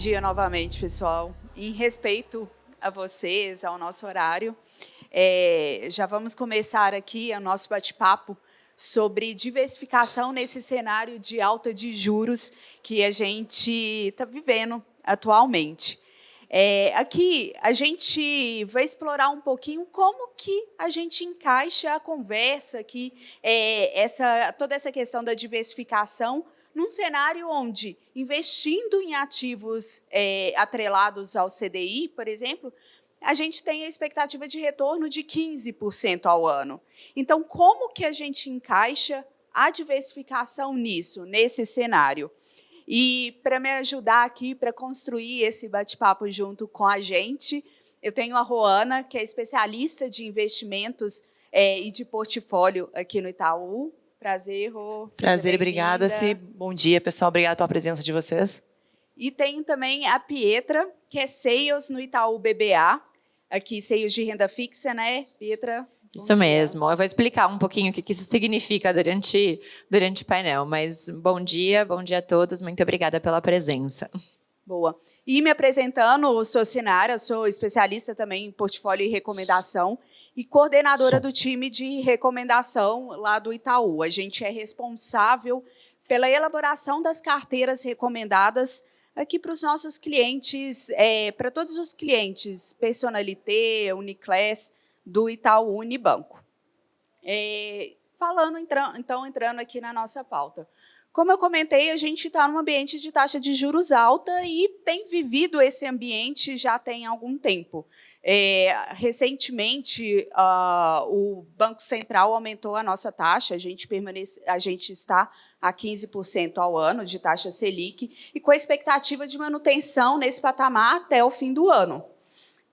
dia novamente, pessoal. Em respeito a vocês, ao nosso horário, já vamos começar aqui o nosso bate-papo sobre diversificação nesse cenário de alta de juros que a gente está vivendo atualmente. Aqui a gente vai explorar um pouquinho como que a gente encaixa a conversa aqui, toda essa questão da diversificação num cenário onde, investindo em ativos atrelados ao CDI, por exemplo, a gente tem a expectativa de retorno de 15% ao ano. Então, como que a gente encaixa a diversificação nisso, nesse cenário? E, para me ajudar aqui, para construir esse bate-papo junto com a gente, eu tenho a Roana, que é especialista de investimentos e de portfólio aqui no Itaú. Prazer, Rô. Prazer, obrigada, Si. Bom dia, pessoal. Obrigada pela presença de vocês. E tenho também a Pietra, que é Sales no Itaú BBA. Aqui, Sales de renda fixa, né, Pietra? Isso mesmo. Eu vou explicar um pouquinho o que isso significa durante o painel. Mas bom dia a todos. Muito obrigada pela presença. Boa. E me apresentando, sou Sinara, sou especialista também em portfólio e recomendação e coordenadora do time de recomendação lá do Itaú. A gente é responsável pela elaboração das carteiras recomendadas aqui para os nossos clientes, para todos os clientes, Personalité, Uniclass, do Itaú Unibanco. Entrando aqui na nossa pauta. Como eu comentei, a gente está num ambiente de taxa de juros alta e tem vivido esse ambiente já tem algum tempo. Recentemente, o Banco Central aumentou a nossa taxa, a gente está a 15% ao ano de taxa Selic, e com a expectativa de manutenção nesse patamar até o fim do ano.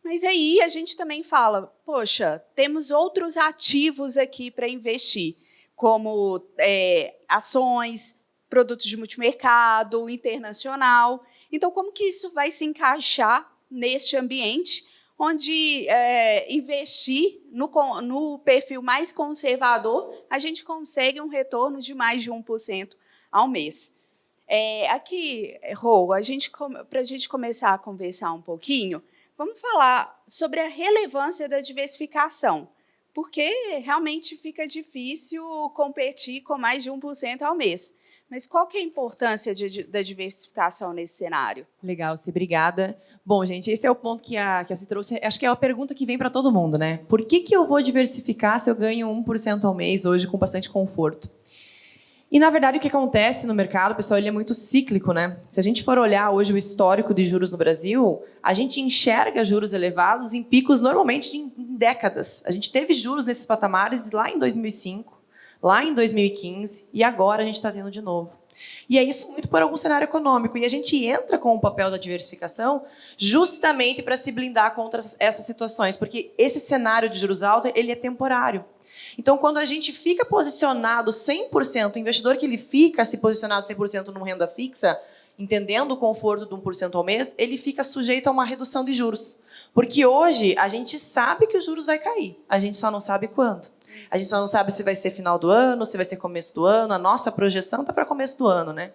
Mas aí a gente também fala, poxa, temos outros ativos aqui para investir, como ações, produtos de multimercado, internacional. Então, como que isso vai se encaixar neste ambiente onde investir no perfil mais conservador, a gente consegue um retorno de mais de 1% ao mês? Aqui, Rô, para a gente começar a conversar um pouquinho, vamos falar sobre a relevância da diversificação, porque realmente fica difícil competir com mais de 1% ao mês. Mas qual que é a importância da diversificação nesse cenário? Legal, Si, obrigada. Bom, gente, esse é o ponto que a Si trouxe. Acho que é uma pergunta que vem para todo mundo, né? Por que eu vou diversificar se eu ganho 1% ao mês hoje com bastante conforto? E, na verdade, o que acontece no mercado, pessoal, ele é muito cíclico, né? Se a gente for olhar hoje o histórico de juros no Brasil, a gente enxerga juros elevados em picos normalmente em décadas. A gente teve juros nesses patamares lá em 2005, lá em 2015, e agora a gente está tendo de novo. E é isso muito por algum cenário econômico. E a gente entra com o papel da diversificação justamente para se blindar contra essas situações, porque esse cenário de juros altos ele é temporário. Então, quando a gente fica posicionado 100%, o investidor que ele fica se posicionado 100% numa renda fixa, entendendo o conforto de 1% ao mês, ele fica sujeito a uma redução de juros. Porque hoje a gente sabe que os juros vai cair, a gente só não sabe quando. A gente só não sabe se vai ser final do ano, se vai ser começo do ano. A nossa projeção está para começo do ano, né?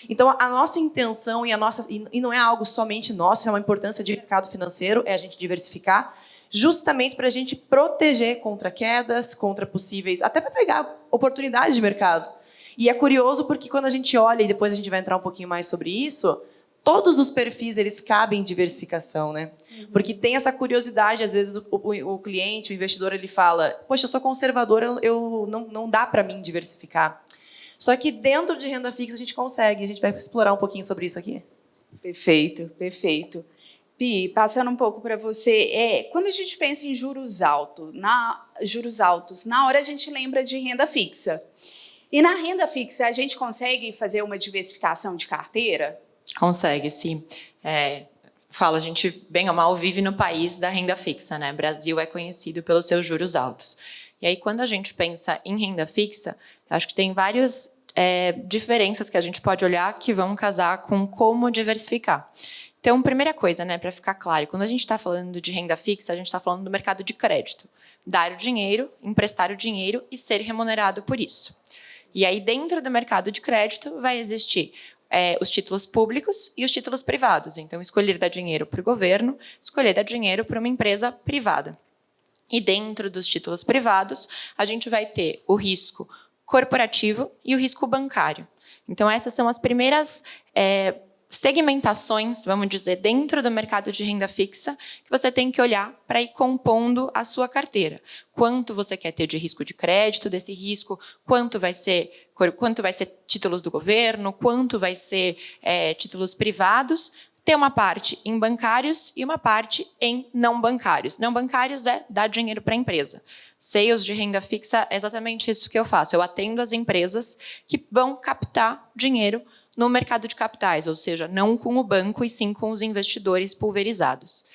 Então, a nossa intenção e não é algo somente nosso, é uma importância de mercado financeiro, é a gente diversificar, justamente para a gente proteger contra quedas, contra possíveis, até para pegar oportunidades de mercado. E é curioso porque quando a gente olha, e depois a gente vai entrar um pouquinho mais sobre isso, todos os perfis eles cabem em diversificação, né? Porque tem essa curiosidade, às vezes o cliente, o investidor, ele fala, poxa, eu sou conservador, não dá para mim diversificar. Só que dentro de renda fixa a gente consegue, a gente vai explorar um pouquinho sobre isso aqui. Perfeito, perfeito. Pi, passando um pouco para você, quando a gente pensa em juros altos, na hora a gente lembra de renda fixa. E na renda fixa a gente consegue fazer uma diversificação de carteira? Consegue, sim. A gente, bem ou mal, vive no país da renda fixa, né? O Brasil é conhecido pelos seus juros altos. E aí, quando a gente pensa em renda fixa, acho que tem várias diferenças que a gente pode olhar que vão casar com como diversificar. Então, primeira coisa, né, para ficar claro, quando a gente está falando de renda fixa, a gente está falando do mercado de crédito. Dar o dinheiro, emprestar o dinheiro e ser remunerado por isso. E aí, dentro do mercado de crédito, vai existir os títulos públicos e os títulos privados. Então, escolher dar dinheiro para o governo, escolher dar dinheiro para uma empresa privada. E dentro dos títulos privados, a gente vai ter o risco corporativo e o risco bancário. Então, essas são as primeiras segmentações, vamos dizer, dentro do mercado de renda fixa, que você tem que olhar para ir compondo a sua carteira. Quanto você quer ter de risco de crédito desse risco, quanto vai ser títulos do governo, quanto vai ser títulos privados. Tem uma parte em bancários e uma parte em não bancários. Não bancários é dar dinheiro para a empresa. Sales de renda fixa é exatamente isso que eu faço. Eu atendo as empresas que vão captar dinheiro no mercado de capitais, ou seja, não com o banco e sim com os investidores pulverizados.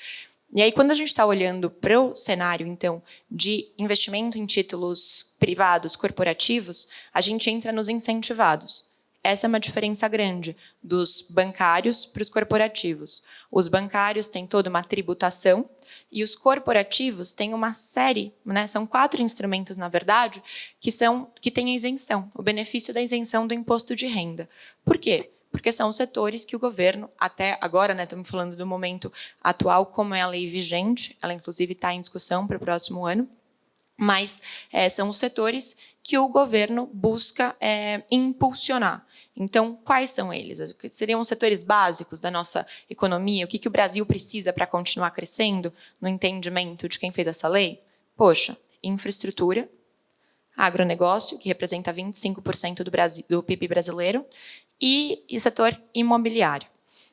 E aí, quando a gente está olhando para o cenário, então, de investimento em títulos privados, corporativos, a gente entra nos incentivados. Essa é uma diferença grande dos bancários para os corporativos. Os bancários têm toda uma tributação e os corporativos têm uma série, né, são 4 instrumentos, na verdade, que têm a isenção, o benefício da isenção do imposto de renda. Por quê? Porque são os setores que o governo, até agora, né, estamos falando do momento atual, como é a lei vigente, ela inclusive está em discussão para o próximo ano, mas são os setores que o governo busca impulsionar. Então, quais são eles? Seriam os setores básicos da nossa economia? O que o Brasil precisa para continuar crescendo, no entendimento de quem fez essa lei? Poxa, infraestrutura, agronegócio, que representa 25% do PIB brasileiro, e o setor imobiliário.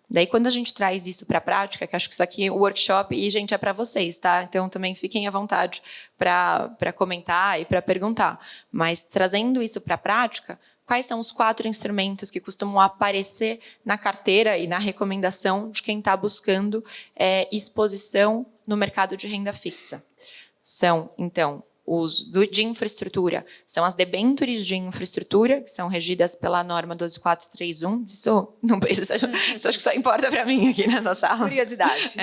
Daí, quando a gente traz isso para a prática, que acho que isso aqui é o workshop, e, gente, é para vocês, tá? Então, também fiquem à vontade para comentar e para perguntar. Mas, trazendo isso para a prática, quais são os 4 instrumentos que costumam aparecer na carteira e na recomendação de quem está buscando exposição no mercado de renda fixa? São, então, de infraestrutura, são as debêntures de infraestrutura, que são regidas pela norma 12431. Isso acho que só importa para mim aqui nessa sala. Curiosidade.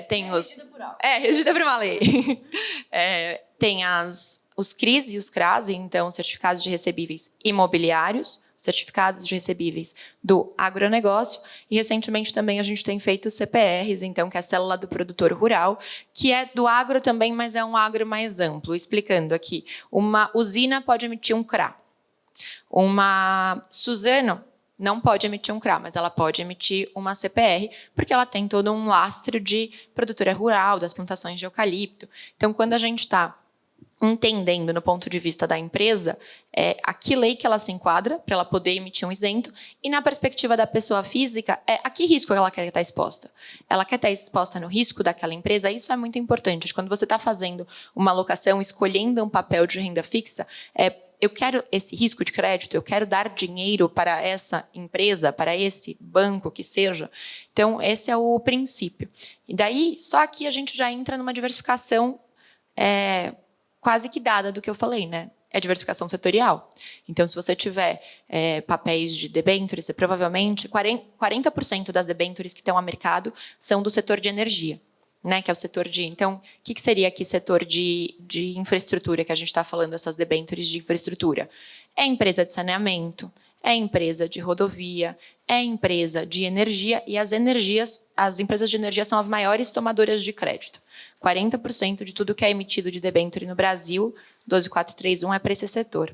Tem regida por uma lei. Tem os CRIs e os CRAS, então, certificados de recebíveis imobiliários, certificados de recebíveis do agronegócio, e recentemente também a gente tem feito os CPRs, então, que é a célula do produtor rural, que é do agro também, mas é um agro mais amplo. Explicando aqui, uma usina pode emitir um CRA. Uma Suzano não pode emitir um CRA, mas ela pode emitir uma CPR, porque ela tem todo um lastro de produtora rural, das plantações de eucalipto. Então, quando a gente está entendendo, no ponto de vista da empresa, a que lei que ela se enquadra, para ela poder emitir um isento, e na perspectiva da pessoa física, a que risco ela quer estar exposta. Ela quer estar exposta no risco daquela empresa, isso é muito importante. Quando você está fazendo uma alocação, escolhendo um papel de renda fixa, eu quero esse risco de crédito, eu quero dar dinheiro para essa empresa, para esse banco que seja. Então, esse é o princípio. E daí, só aqui a gente já entra numa diversificação quase que dada do que eu falei, né? É diversificação setorial. Então, se você tiver papéis de debêntures, provavelmente 40% das debêntures que estão ao mercado são do setor de energia, né? Que é o setor de... Então, o que seria aqui setor de infraestrutura, que a gente está falando, essas debêntures de infraestrutura? É empresa de saneamento, é empresa de rodovia, é empresa de energia, e as empresas de energia são as maiores tomadoras de crédito. 40% de tudo que é emitido de debênture no Brasil, 12431, é para esse setor.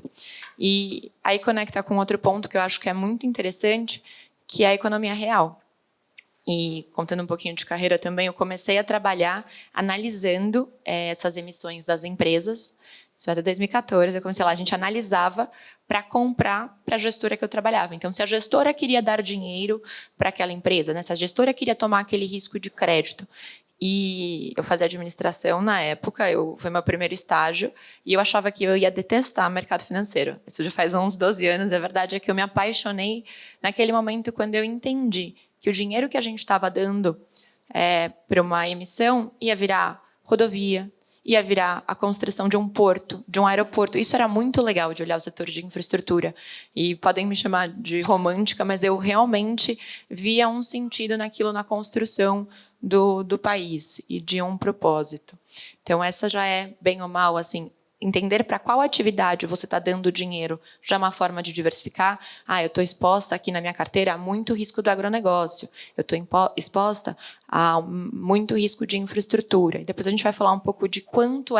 E aí conecta com outro ponto que eu acho que é muito interessante, que é a economia real. E, contando um pouquinho de carreira também, eu comecei a trabalhar analisando essas emissões das empresas. Isso era 2014, eu comecei lá, a gente analisava para comprar para a gestora que eu trabalhava. Então, se a gestora queria dar dinheiro para aquela empresa, né, se a gestora queria tomar aquele risco de crédito, e eu fazia administração na época, foi meu primeiro estágio, e eu achava que eu ia detestar mercado financeiro. Isso já faz uns 12 anos, a verdade é que eu me apaixonei naquele momento quando eu entendi que o dinheiro que a gente estava dando para uma emissão ia virar rodovia, ia virar a construção de um porto, de um aeroporto. Isso era muito legal de olhar o setor de infraestrutura. E podem me chamar de romântica, mas eu realmente via um sentido naquilo, na construção do país e de um propósito. Então, essa já é, bem ou mal, assim, entender para qual atividade você está dando dinheiro já é uma forma de diversificar. Eu estou exposta aqui na minha carteira a muito risco do agronegócio, eu estou exposta a muito risco de infraestrutura. E depois a gente vai falar um pouco de quanto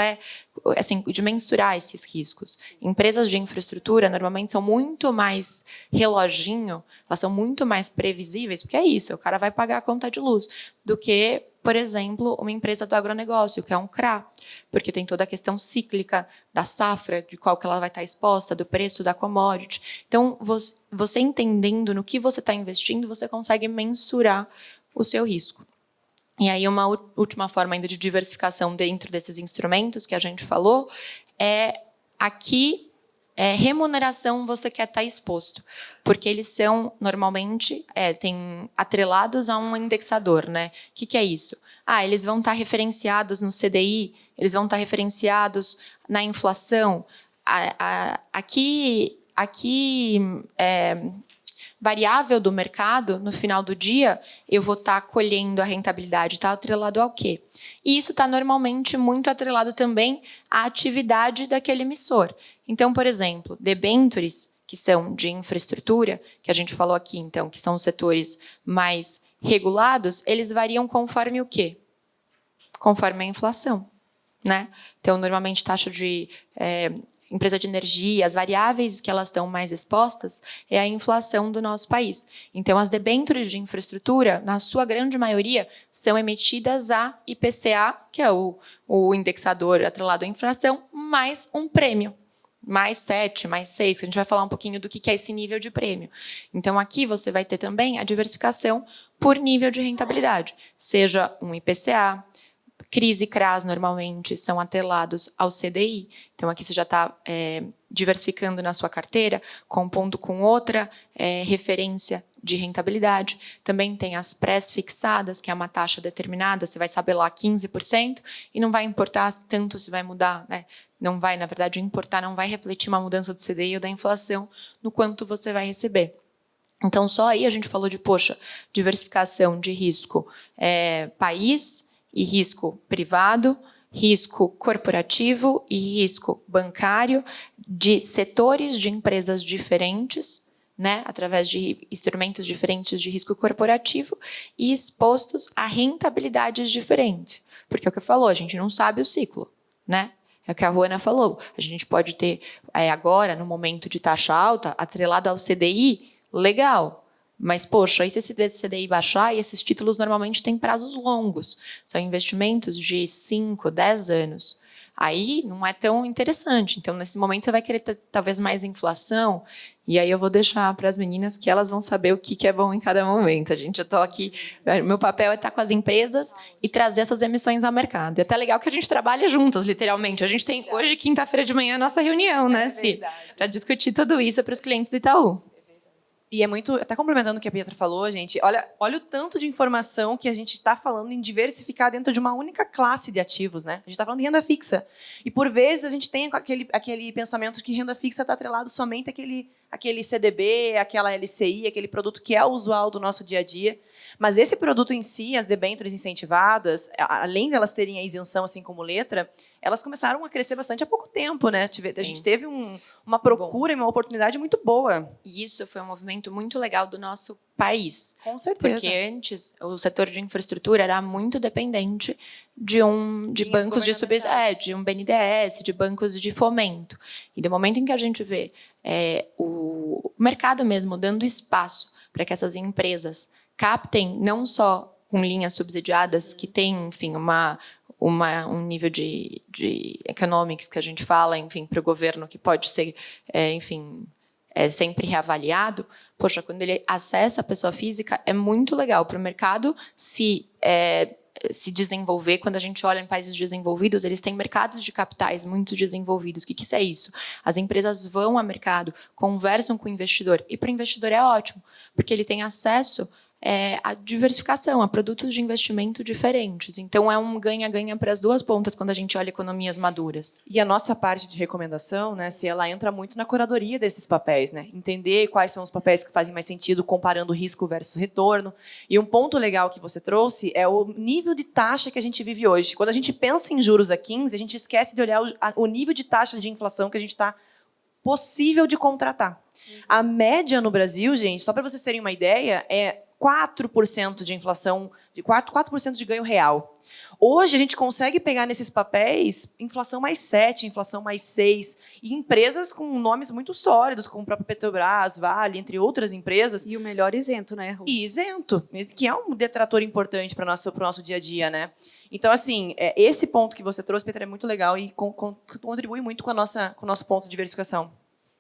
assim, de mensurar esses riscos. Empresas de infraestrutura normalmente são muito mais reloginho, elas são muito mais previsíveis, porque é isso, o cara vai pagar a conta de luz, do que, por exemplo, uma empresa do agronegócio, que é um CRA, porque tem toda a questão cíclica da safra, de qual que ela vai estar exposta, do preço da commodity. Então, você entendendo no que você está investindo, você consegue mensurar o seu risco. E aí, uma última forma ainda de diversificação dentro desses instrumentos que a gente falou é aqui, remuneração você quer estar exposto, porque eles são, normalmente, tem atrelados a um indexador, né? O que é isso? Eles vão estar referenciados no CDI, eles vão estar referenciados na inflação. Aqui variável do mercado, no final do dia, eu vou estar colhendo a rentabilidade, está atrelado ao quê? E isso está normalmente muito atrelado também à atividade daquele emissor. Então, por exemplo, debêntures, que são de infraestrutura, que a gente falou aqui, então, que são os setores mais regulados, eles variam conforme o quê? Conforme a inflação, né? Então, normalmente, taxa de empresa de energia, as variáveis que elas estão mais expostas é a inflação do nosso país. Então, as debêntures de infraestrutura, na sua grande maioria, são emitidas a IPCA, que é o indexador atrelado à inflação, mais um prêmio. Mais 7, mais 6, que a gente vai falar um pouquinho do que é esse nível de prêmio. Então, aqui você vai ter também a diversificação por nível de rentabilidade, seja um IPCA, CRIs e CRAs, normalmente, são atrelados ao CDI. Então, aqui você já está diversificando na sua carteira, compondo com outra referência de rentabilidade. Também tem as pré-fixadas, que é uma taxa determinada, você vai saber lá 15%, e não vai importar tanto se vai mudar, né? Não vai, na verdade, importar, não vai refletir uma mudança do CDI ou da inflação no quanto você vai receber. Então, só aí a gente falou de, diversificação de risco país e risco privado, risco corporativo e risco bancário, de setores de empresas diferentes, né, através de instrumentos diferentes de risco corporativo e expostos a rentabilidades diferentes. Porque é o que falou, a gente não sabe o ciclo, né? É o que a Ruana falou. A gente pode ter, agora, no momento de taxa alta, atrelado ao CDI, legal. Mas, poxa, e se esse CDI baixar, e esses títulos normalmente têm prazos longos, são investimentos de 5, 10 anos. Aí não é tão interessante. Então, nesse momento, você vai querer ter, talvez, mais inflação, e aí eu vou deixar para as meninas que elas vão saber o que é bom em cada momento. Eu estou aqui, meu papel é estar com as empresas e trazer essas emissões ao mercado. E é até legal que a gente trabalha juntas, literalmente. A gente tem hoje, quinta-feira de manhã, a nossa reunião, né, Si? Para discutir tudo isso para os clientes do Itaú. E é muito, até complementando o que a Pietra falou, gente, olha o tanto de informação que a gente está falando em diversificar dentro de uma única classe de ativos, né? A gente está falando de renda fixa. E, por vezes, a gente tem aquele pensamento de que renda fixa está atrelado somente àquele CDB, aquela LCI, aquele produto que é o usual do nosso dia a dia. Mas esse produto em si, as debêntures incentivadas, além de elas terem a isenção assim como letra, elas começaram a crescer bastante há pouco tempo, né? A gente teve uma procura e uma oportunidade muito boa. E isso foi um movimento muito legal do nosso país. Com certeza. Porque antes o setor de infraestrutura era muito dependente de bancos de um BNDES, de bancos de fomento. E do momento em que a gente vê o mercado mesmo dando espaço para que essas empresas captem não só com linhas subsidiadas, que tem, enfim, um nível de economics que a gente fala, enfim, para o governo, que pode ser, enfim, sempre reavaliado. Poxa, quando ele acessa a pessoa física, é muito legal para o mercado se desenvolver. Quando a gente olha em países desenvolvidos, eles têm mercados de capitais muito desenvolvidos. O que é isso? As empresas vão ao mercado, conversam com o investidor, e para o investidor é ótimo, porque ele tem acesso a diversificação, a produtos de investimento diferentes. Então, é um ganha-ganha para as duas pontas quando a gente olha economias maduras. E a nossa parte de recomendação, né, se ela entra muito na curadoria desses papéis, né? Entender quais são os papéis que fazem mais sentido comparando risco versus retorno. E um ponto legal que você trouxe é o nível de taxa que a gente vive hoje. Quando a gente pensa em juros a 15, a gente esquece de olhar o nível de taxa de inflação que a gente está possível de contratar. A média no Brasil, gente, só para vocês terem uma ideia, é 4% de inflação, de 4% de ganho real. Hoje, a gente consegue pegar nesses papéis inflação mais 7, inflação mais 6, e empresas com nomes muito sólidos, como o próprio Petrobras, Vale, entre outras empresas. E o melhor isento, né, Ru? E isento, que é um detrator importante para o nosso dia a dia, né? Então, assim, esse ponto que você trouxe, Petra, é muito legal e contribui muito com o nosso ponto de diversificação.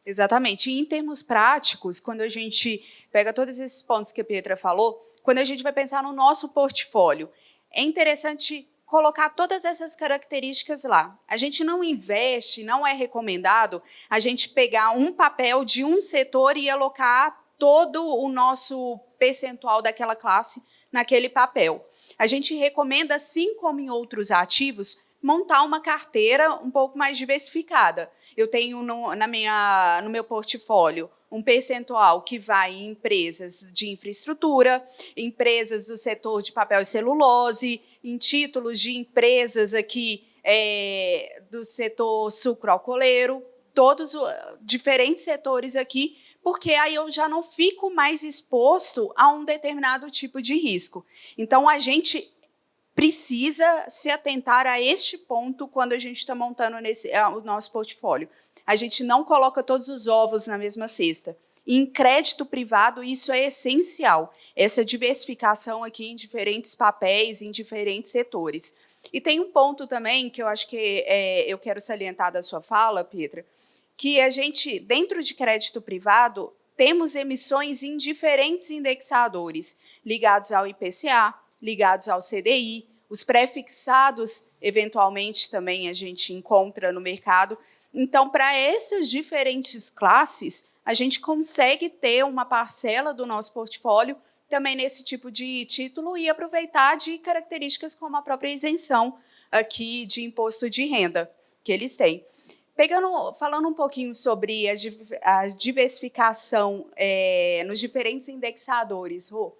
Exatamente. E em termos práticos, quando a gente pega todos esses pontos que a Pietra falou, quando a gente vai pensar no nosso portfólio, é interessante colocar todas essas características lá. A gente não investe, não é recomendado a gente pegar um papel de um setor e alocar todo o nosso percentual daquela classe naquele papel. A gente recomenda, assim como em outros ativos, montar uma carteira um pouco mais diversificada. Eu tenho no meu portfólio um percentual que vai em empresas de infraestrutura, empresas do setor de papel e celulose, em títulos de empresas aqui do setor sucroalcooleiro, todos diferentes setores aqui, porque aí eu já não fico mais exposto a um determinado tipo de risco. Então, a gente precisa se atentar a este ponto quando a gente está montando o nosso portfólio. A gente não coloca todos os ovos na mesma cesta. Em crédito privado, isso é essencial, essa diversificação aqui em diferentes papéis, em diferentes setores. E tem um ponto também que eu acho que eu quero salientar da sua fala, Petra, que a gente, dentro de crédito privado, temos emissões em diferentes indexadores, ligados ao IPCA, ligados ao CDI, os pré-fixados, eventualmente, também a gente encontra no mercado. Então, para essas diferentes classes, a gente consegue ter uma parcela do nosso portfólio também nesse tipo de título e aproveitar de características como a própria isenção aqui de imposto de renda que eles têm. Falando um pouquinho sobre a diversificação nos diferentes indexadores, Rô,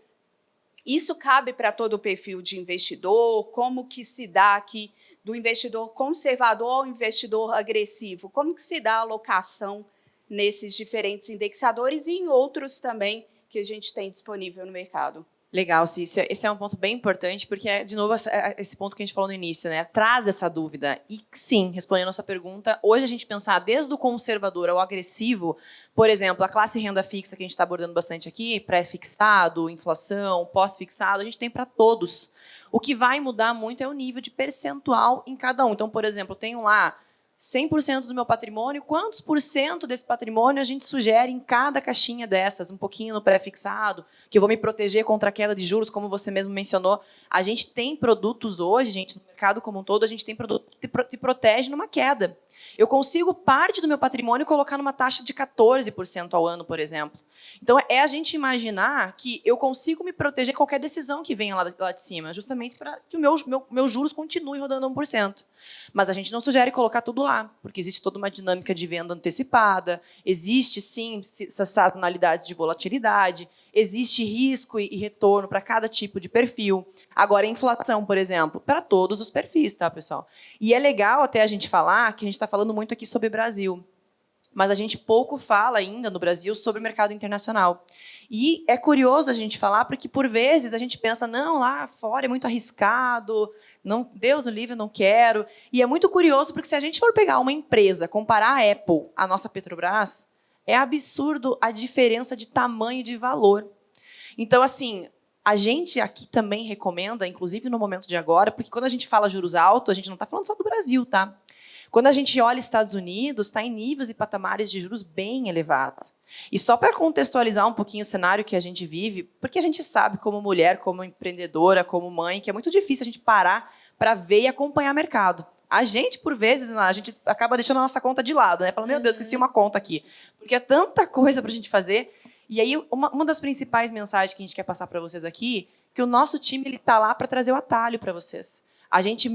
isso cabe para todo o perfil de investidor? Como que se dá aqui do investidor conservador ao investidor agressivo? Como que se dá a alocação nesses diferentes indexadores e em outros também que a gente tem disponível no mercado? Legal, Cícia. Esse é um ponto bem importante, porque, de novo, esse ponto que a gente falou no início, né? Traz essa dúvida. E, sim, respondendo a nossa pergunta, hoje a gente pensar desde o conservador ao agressivo, por exemplo, a classe renda fixa, que a gente está abordando bastante aqui, pré-fixado, inflação, pós-fixado, a gente tem para todos. O que vai mudar muito é o nível de percentual em cada um. Então, por exemplo, eu tenho lá 100% do meu patrimônio, quantos por cento desse patrimônio a gente sugere em cada caixinha dessas? Um pouquinho no pré-fixado, que eu vou me proteger contra a queda de juros, como você mesmo mencionou. A gente tem produtos hoje, gente, no mercado como um todo, a gente tem produtos que te protegem numa queda. Eu consigo parte do meu patrimônio colocar numa taxa de 14% ao ano, por exemplo. Então, é a gente imaginar que eu consigo me proteger de qualquer decisão que venha lá de cima, justamente para que meus juros continuem rodando 1%. Mas a gente não sugere colocar tudo lá, porque existe toda uma dinâmica de venda antecipada, existe, sim, essas sazonalidades de volatilidade, existe risco e retorno para cada tipo de perfil. Agora, a inflação, por exemplo, para todos os perfis, tá, pessoal? E é legal até a gente falar, que a gente está falando muito aqui sobre o Brasil, mas a gente pouco fala ainda no Brasil sobre o mercado internacional. E é curioso a gente falar, porque, por vezes, a gente pensa, não, lá fora é muito arriscado, não, Deus o livre, eu não quero. E é muito curioso, porque se a gente for pegar uma empresa, comparar a Apple, a nossa Petrobras, é absurdo a diferença de tamanho e de valor. Então, assim, a gente aqui também recomenda, inclusive no momento de agora, porque quando a gente fala juros altos, a gente não está falando só do Brasil, tá? Quando a gente olha Estados Unidos, está em níveis e patamares de juros bem elevados. E só para contextualizar um pouquinho o cenário que a gente vive, porque a gente sabe, como mulher, como empreendedora, como mãe, que é muito difícil a gente parar para ver e acompanhar o mercado. A gente, por vezes, a gente acaba deixando a nossa conta de lado, né? Falando, meu Deus, esqueci uma conta aqui. Porque é tanta coisa para a gente fazer. E aí, uma das principais mensagens que a gente quer passar para vocês aqui, que o nosso time está lá para trazer o atalho para vocês. A gente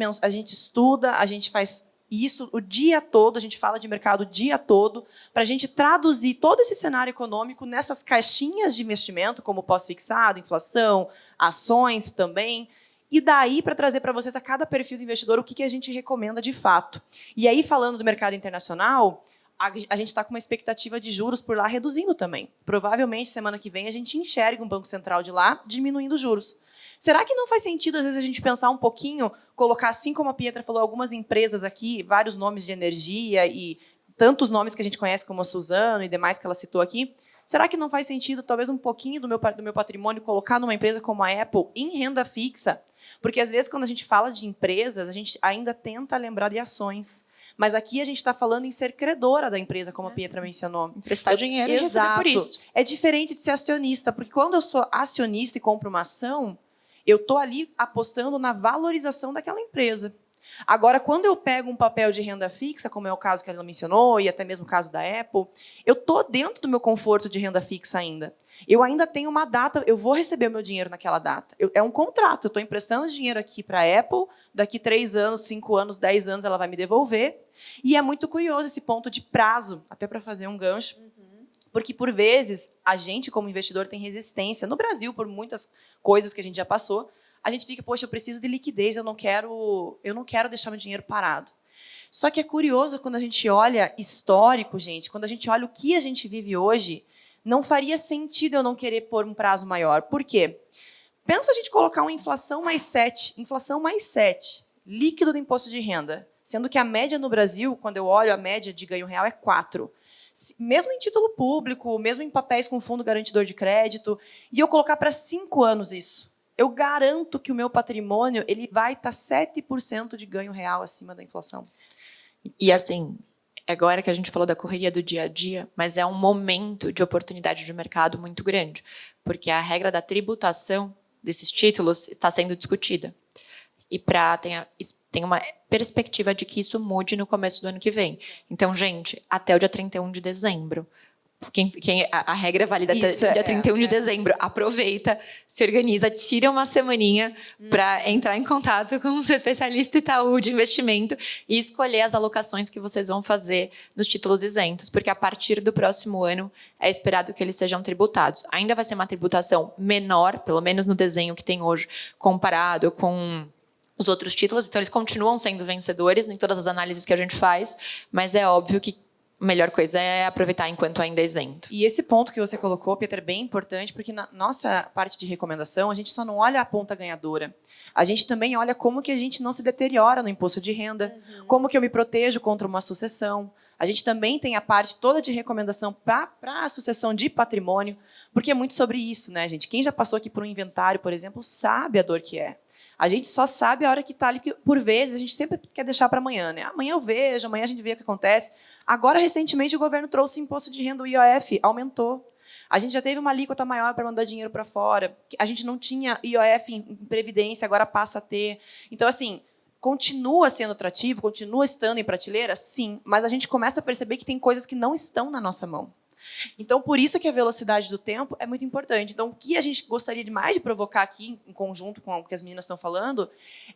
estuda, a gente faz isso o dia todo, a gente fala de mercado o dia todo, para a gente traduzir todo esse cenário econômico nessas caixinhas de investimento, como pós-fixado, inflação, ações também, e daí para trazer para vocês a cada perfil do investidor o que a gente recomenda de fato. E aí, falando do mercado internacional, a gente está com uma expectativa de juros por lá reduzindo também. Provavelmente, semana que vem, a gente enxerga um Banco Central de lá diminuindo os juros. Será que não faz sentido, às vezes, a gente pensar um pouquinho, colocar, assim como a Pietra falou, algumas empresas aqui, vários nomes de energia e tantos nomes que a gente conhece, como a Suzano e demais que ela citou aqui, será que não faz sentido, talvez, um pouquinho do meu patrimônio colocar numa empresa como a Apple em renda fixa? Porque, às vezes, quando a gente fala de empresas, a gente ainda tenta lembrar de ações. Mas aqui a gente está falando em ser credora da empresa, como a Pietra mencionou. Emprestar dinheiro e receber por isso. É diferente de ser acionista, porque quando eu sou acionista e compro uma ação, eu estou ali apostando na valorização daquela empresa. Agora, quando eu pego um papel de renda fixa, como é o caso que ela mencionou, e até mesmo o caso da Apple, eu estou dentro do meu conforto de renda fixa ainda. Eu ainda tenho uma data, eu vou receber o meu dinheiro naquela data. É um contrato, eu estou emprestando dinheiro aqui para a Apple, daqui 3 anos, 5 anos, 10 anos ela vai me devolver. E é muito curioso esse ponto de prazo, até para fazer um gancho, porque, por vezes, a gente, como investidor, tem resistência. No Brasil, por muitas coisas que a gente já passou, a gente fica, poxa, eu preciso de liquidez, eu não quero deixar meu dinheiro parado. Só que é curioso quando a gente olha histórico, gente, quando a gente olha o que a gente vive hoje, não faria sentido eu não querer pôr um prazo maior. Por quê? Pensa a gente colocar uma inflação mais 7, líquido do imposto de renda, sendo que a média no Brasil, quando eu olho a média de ganho real, é 4. Mesmo em título público, mesmo em papéis com fundo garantidor de crédito, e eu colocar para 5 anos isso, eu garanto que o meu patrimônio ele vai estar 7% de ganho real acima da inflação. E assim, agora que a gente falou da correria do dia a dia, mas é um momento de oportunidade de mercado muito grande, porque a regra da tributação desses títulos está sendo discutida. E tem uma perspectiva de que isso mude no começo do ano que vem. Então, gente, até o dia 31 de dezembro. A regra é válida até dia 31 de dezembro. Aproveita, se organiza, tira uma semaninha para entrar em contato com o seu especialista Itaú de investimento e escolher as alocações que vocês vão fazer nos títulos isentos, porque a partir do próximo ano é esperado que eles sejam tributados. Ainda vai ser uma tributação menor, pelo menos no desenho que tem hoje, comparado com os outros títulos, então eles continuam sendo vencedores em todas as análises que a gente faz, mas é óbvio que a melhor coisa é aproveitar enquanto ainda é isento. E esse ponto que você colocou, Pietra, é bem importante, porque na nossa parte de recomendação, a gente só não olha a ponta ganhadora. A gente também olha como que a gente não se deteriora no imposto de renda, como que eu me protejo contra uma sucessão. A gente também tem a parte toda de recomendação para a sucessão de patrimônio, porque é muito sobre isso, né, gente? Quem já passou aqui por um inventário, por exemplo, sabe a dor que é. A gente só sabe a hora que está ali, que por vezes a gente sempre quer deixar para amanhã, né? Amanhã eu vejo, amanhã a gente vê o que acontece. Agora, recentemente, o governo trouxe imposto de renda, o IOF, aumentou. A gente já teve uma alíquota maior para mandar dinheiro para fora. A gente não tinha IOF em previdência, agora passa a ter. Então, assim, continua sendo atrativo, continua estando em prateleira? Sim, mas a gente começa a perceber que tem coisas que não estão na nossa mão. Então, por isso que a velocidade do tempo é muito importante. Então, o que a gente gostaria de provocar aqui, em conjunto com o que as meninas estão falando,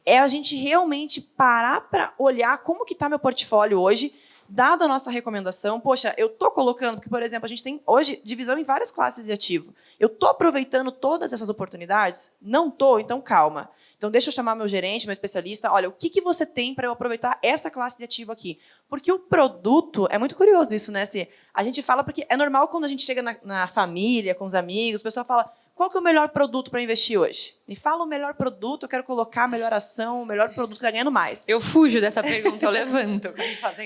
é a gente realmente parar para olhar como que está meu portfólio hoje, dada a nossa recomendação. Poxa, eu estou colocando, porque, por exemplo, a gente tem hoje divisão em várias classes de ativo. Eu estou aproveitando todas essas oportunidades? Não estou? Então, calma. Então, deixa eu chamar meu gerente, meu especialista. Olha, o que você tem para eu aproveitar essa classe de ativo aqui? Porque o produto... É muito curioso isso, né? Assim, a gente fala porque é normal quando a gente chega na família, com os amigos, o pessoal fala, qual que é o melhor produto para investir hoje? Me fala o melhor produto, eu quero colocar a melhor ação, o melhor produto que está ganhando mais. Eu fujo dessa pergunta, eu levanto.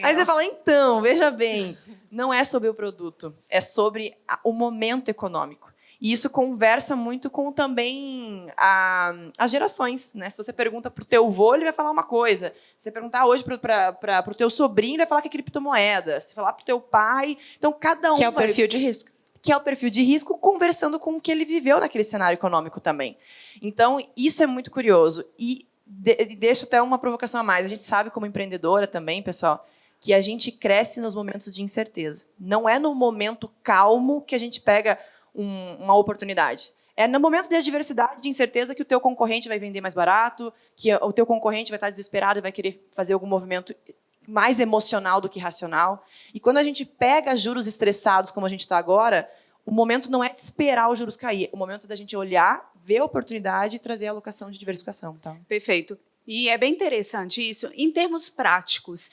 Aí você fala, então, veja bem, não é sobre o produto, é sobre o momento econômico. E isso conversa muito com também as gerações, né? Se você pergunta para o teu avô, ele vai falar uma coisa. Se você perguntar hoje para o teu sobrinho, ele vai falar que é criptomoeda. Se falar para o teu pai... Então, cada um... Que é o perfil de risco. Que é o perfil de risco, conversando com o que ele viveu naquele cenário econômico também. Então, isso é muito curioso. E deixa até uma provocação a mais. A gente sabe, como empreendedora também, pessoal, que a gente cresce nos momentos de incerteza. Não é no momento calmo que a gente pega uma oportunidade. É no momento de adversidade, de incerteza, que o teu concorrente vai vender mais barato, que o teu concorrente vai estar desesperado e vai querer fazer algum movimento mais emocional do que racional. E quando a gente pega juros estressados, como a gente está agora, o momento não é de esperar os juros cair, o momento é da gente olhar, ver a oportunidade e trazer a alocação de diversificação. Tá? Perfeito. E é bem interessante isso. Em termos práticos,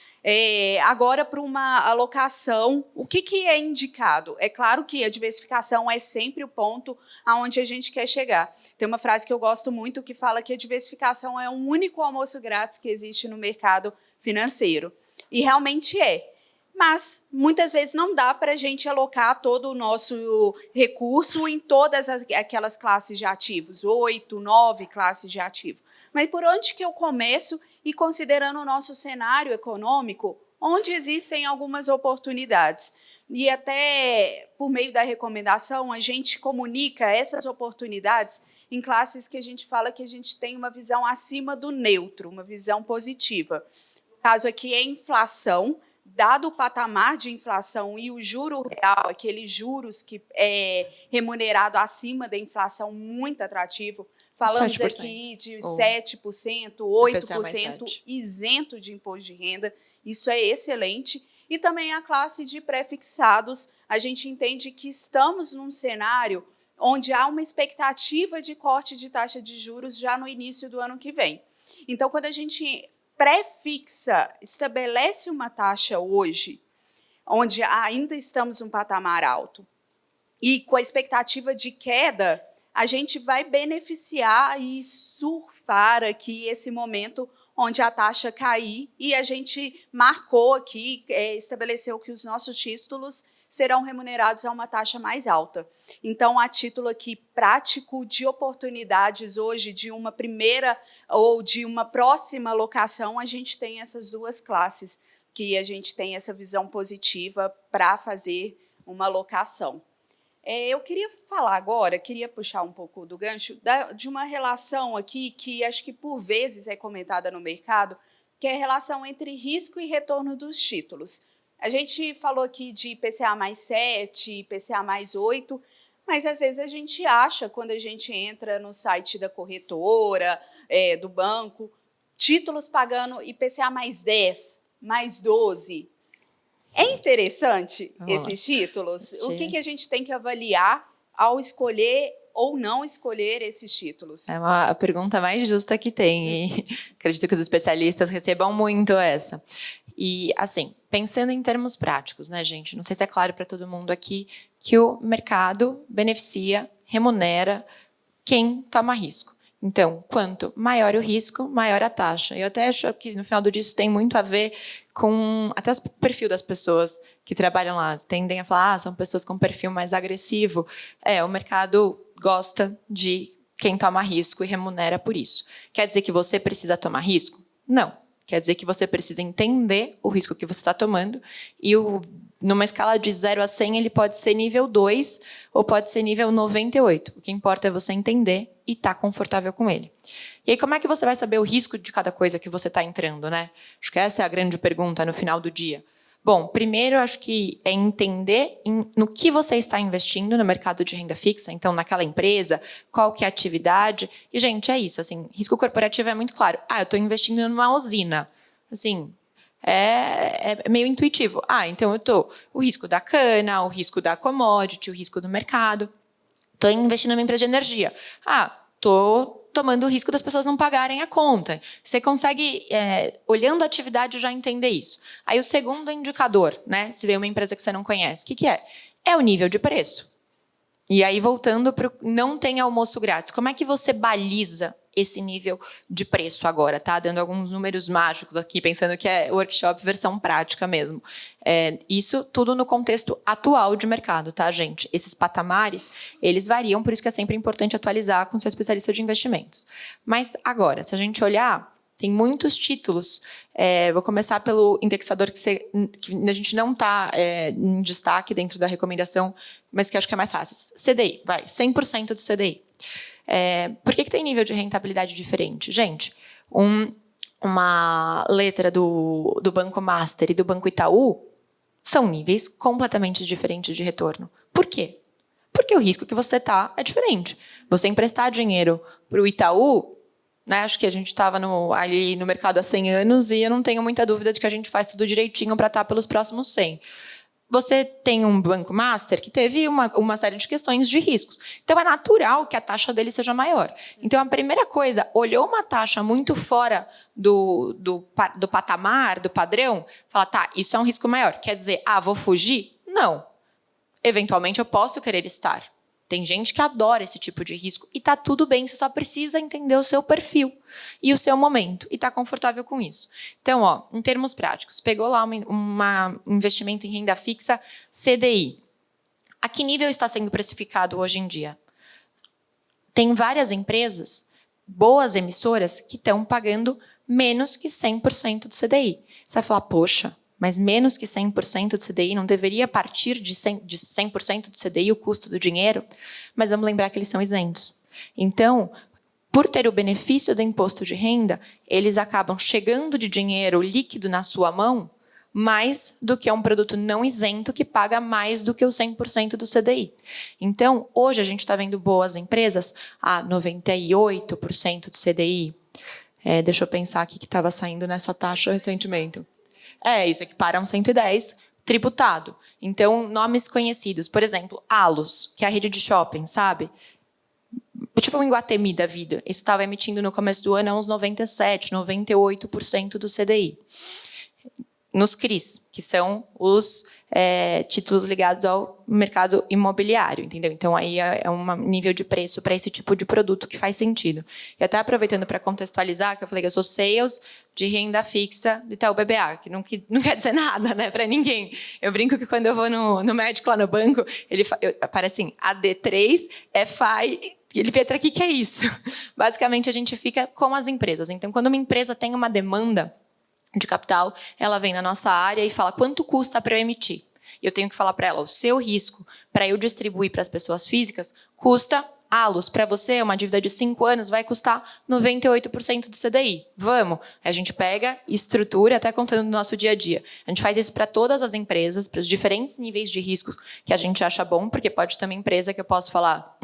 agora para uma alocação, o que é indicado? É claro que a diversificação é sempre o ponto aonde a gente quer chegar. Tem uma frase que eu gosto muito que fala que a diversificação é o único almoço grátis que existe no mercado financeiro. E realmente é. Mas, muitas vezes, não dá para a gente alocar todo o nosso recurso em todas aquelas classes de ativos, 8, 9 classes de ativos. Mas por onde que eu começo e considerando o nosso cenário econômico, onde existem algumas oportunidades? E até por meio da recomendação, a gente comunica essas oportunidades em classes que a gente fala que a gente tem uma visão acima do neutro, uma visão positiva. No caso aqui é inflação, dado o patamar de inflação e o juro real, aqueles juros que é remunerado acima da inflação, muito atrativo. Falamos 7%. Aqui de 7%, 8% isento de imposto de renda. Isso é excelente. E também a classe de pré-fixados. A gente entende que estamos num cenário onde há uma expectativa de corte de taxa de juros já no início do ano que vem. Então, quando a gente pré-fixa, estabelece uma taxa hoje, onde ainda estamos num patamar alto, e com a expectativa de queda, a gente vai beneficiar e surfar aqui esse momento onde a taxa cair, e a gente marcou aqui, estabeleceu que os nossos títulos serão remunerados a uma taxa mais alta. Então, a título aqui prático de oportunidades hoje, de uma primeira ou de uma próxima alocação, a gente tem essas duas classes, que a gente tem essa visão positiva para fazer uma alocação. Eu queria falar agora, queria puxar um pouco do gancho, de uma relação aqui que acho que por vezes é comentada no mercado, que é a relação entre risco e retorno dos títulos. A gente falou aqui de IPCA mais 7, IPCA mais 8, mas às vezes a gente acha, quando a gente entra no site da corretora, do banco, títulos pagando IPCA mais 10, mais 12. É interessante esses títulos? O que a gente tem que avaliar ao escolher ou não escolher esses títulos? É a pergunta mais justa que tem, e acredito que os especialistas recebam muito essa. E, assim, pensando em termos práticos, né, gente? Não sei se é claro para todo mundo aqui que o mercado beneficia, remunera quem toma risco. Então, quanto maior o risco, maior a taxa. Eu até acho que, no final do dia, isso tem muito a ver com até o perfil das pessoas que trabalham lá. Tendem a falar, são pessoas com perfil mais agressivo. O mercado gosta de quem toma risco e remunera por isso. Quer dizer que você precisa tomar risco? Não. Quer dizer que você precisa entender o risco que você está tomando e numa escala de 0 a 100, ele pode ser nível 2 ou pode ser nível 98. O que importa é você entender e estar confortável com ele. E aí, como é que você vai saber o risco de cada coisa que você está entrando, né? Acho que essa é a grande pergunta no final do dia. Bom, primeiro, acho que é entender no que você está investindo no mercado de renda fixa, então, naquela empresa, qual que é a atividade. E, gente, é isso, assim, risco corporativo é muito claro. Eu estou investindo numa usina. Assim, é meio intuitivo. Então eu estou o risco da cana, o risco da commodity, o risco do mercado. Estou investindo numa empresa de energia. Estou tomando o risco das pessoas não pagarem a conta. Você consegue, olhando a atividade, já entender isso. Aí o segundo indicador, né? Se vê uma empresa que você não conhece, o que é? É o nível de preço. E aí, voltando para o não tem almoço grátis, como é que você baliza esse nível de preço agora, tá? Dando alguns números mágicos aqui, pensando que é workshop versão prática mesmo. Isso tudo no contexto atual de mercado, tá, gente? Esses patamares, eles variam, por isso que é sempre importante atualizar com o seu especialista de investimentos. Mas agora, se a gente olhar, tem muitos títulos. Vou começar pelo indexador que a gente não está em destaque dentro da recomendação, mas que acho que é mais fácil. CDI, 100% do CDI. Por que tem nível de rentabilidade diferente? Gente, uma letra do Banco Master e do Banco Itaú são níveis completamente diferentes de retorno. Por quê? Porque o risco que você está é diferente. Você emprestar dinheiro para o Itaú, né, acho que a gente estava ali no mercado há 100 anos e eu não tenho muita dúvida de que a gente faz tudo direitinho para estar pelos próximos 100. Você tem um banco master que teve uma série de questões de riscos. Então, é natural que a taxa dele seja maior. Então, a primeira coisa, olhou uma taxa muito fora do patamar, do padrão, fala, tá, isso é um risco maior. Quer dizer, vou fugir? Não. Eventualmente, eu posso querer estar. Tem gente que adora esse tipo de risco e está tudo bem, você só precisa entender o seu perfil e o seu momento e estar confortável com isso. Então, em termos práticos, pegou lá um investimento em renda fixa CDI. A que nível está sendo precificado hoje em dia? Tem várias empresas, boas emissoras, que estão pagando menos que 100% do CDI. Você vai falar, poxa, mas menos que 100% do CDI, não deveria partir de 100% do CDI o custo do dinheiro? Mas vamos lembrar que eles são isentos. Então, por ter o benefício do imposto de renda, eles acabam chegando de dinheiro líquido na sua mão mais do que um produto não isento que paga mais do que o 100% do CDI. Então, hoje a gente está vendo boas empresas a 98% do CDI. Deixa eu pensar aqui que estava saindo nessa taxa recentemente. Isso aqui para um 110 tributado. Então, nomes conhecidos. Por exemplo, Allos, que é a rede de shopping, sabe? Tipo um Iguatemi da vida. Isso estava emitindo no começo do ano a uns 97%, 98% do CDI. Nos CRIs, que são os títulos ligados ao mercado imobiliário, entendeu? Então, aí é um nível de preço para esse tipo de produto que faz sentido. E até aproveitando para contextualizar, que eu falei que eu sou sales de renda fixa do Itaú BBA, que não quer dizer nada, né, para ninguém. Eu brinco que quando eu vou no médico lá no banco, aparece assim, AD3, FI... Ele, Petra, o que é isso? Basicamente, a gente fica com as empresas. Então, quando uma empresa tem uma demanda de capital, ela vem na nossa área e fala quanto custa para eu emitir. E eu tenho que falar para ela, o seu risco para eu distribuir para as pessoas físicas custa Allos. Para você, uma dívida de 5 anos vai custar 98% do CDI. Vamos? A gente pega, estrutura, até contando no nosso dia a dia. A gente faz isso para todas as empresas, para os diferentes níveis de riscos que a gente acha bom, porque pode ter uma empresa que eu posso falar,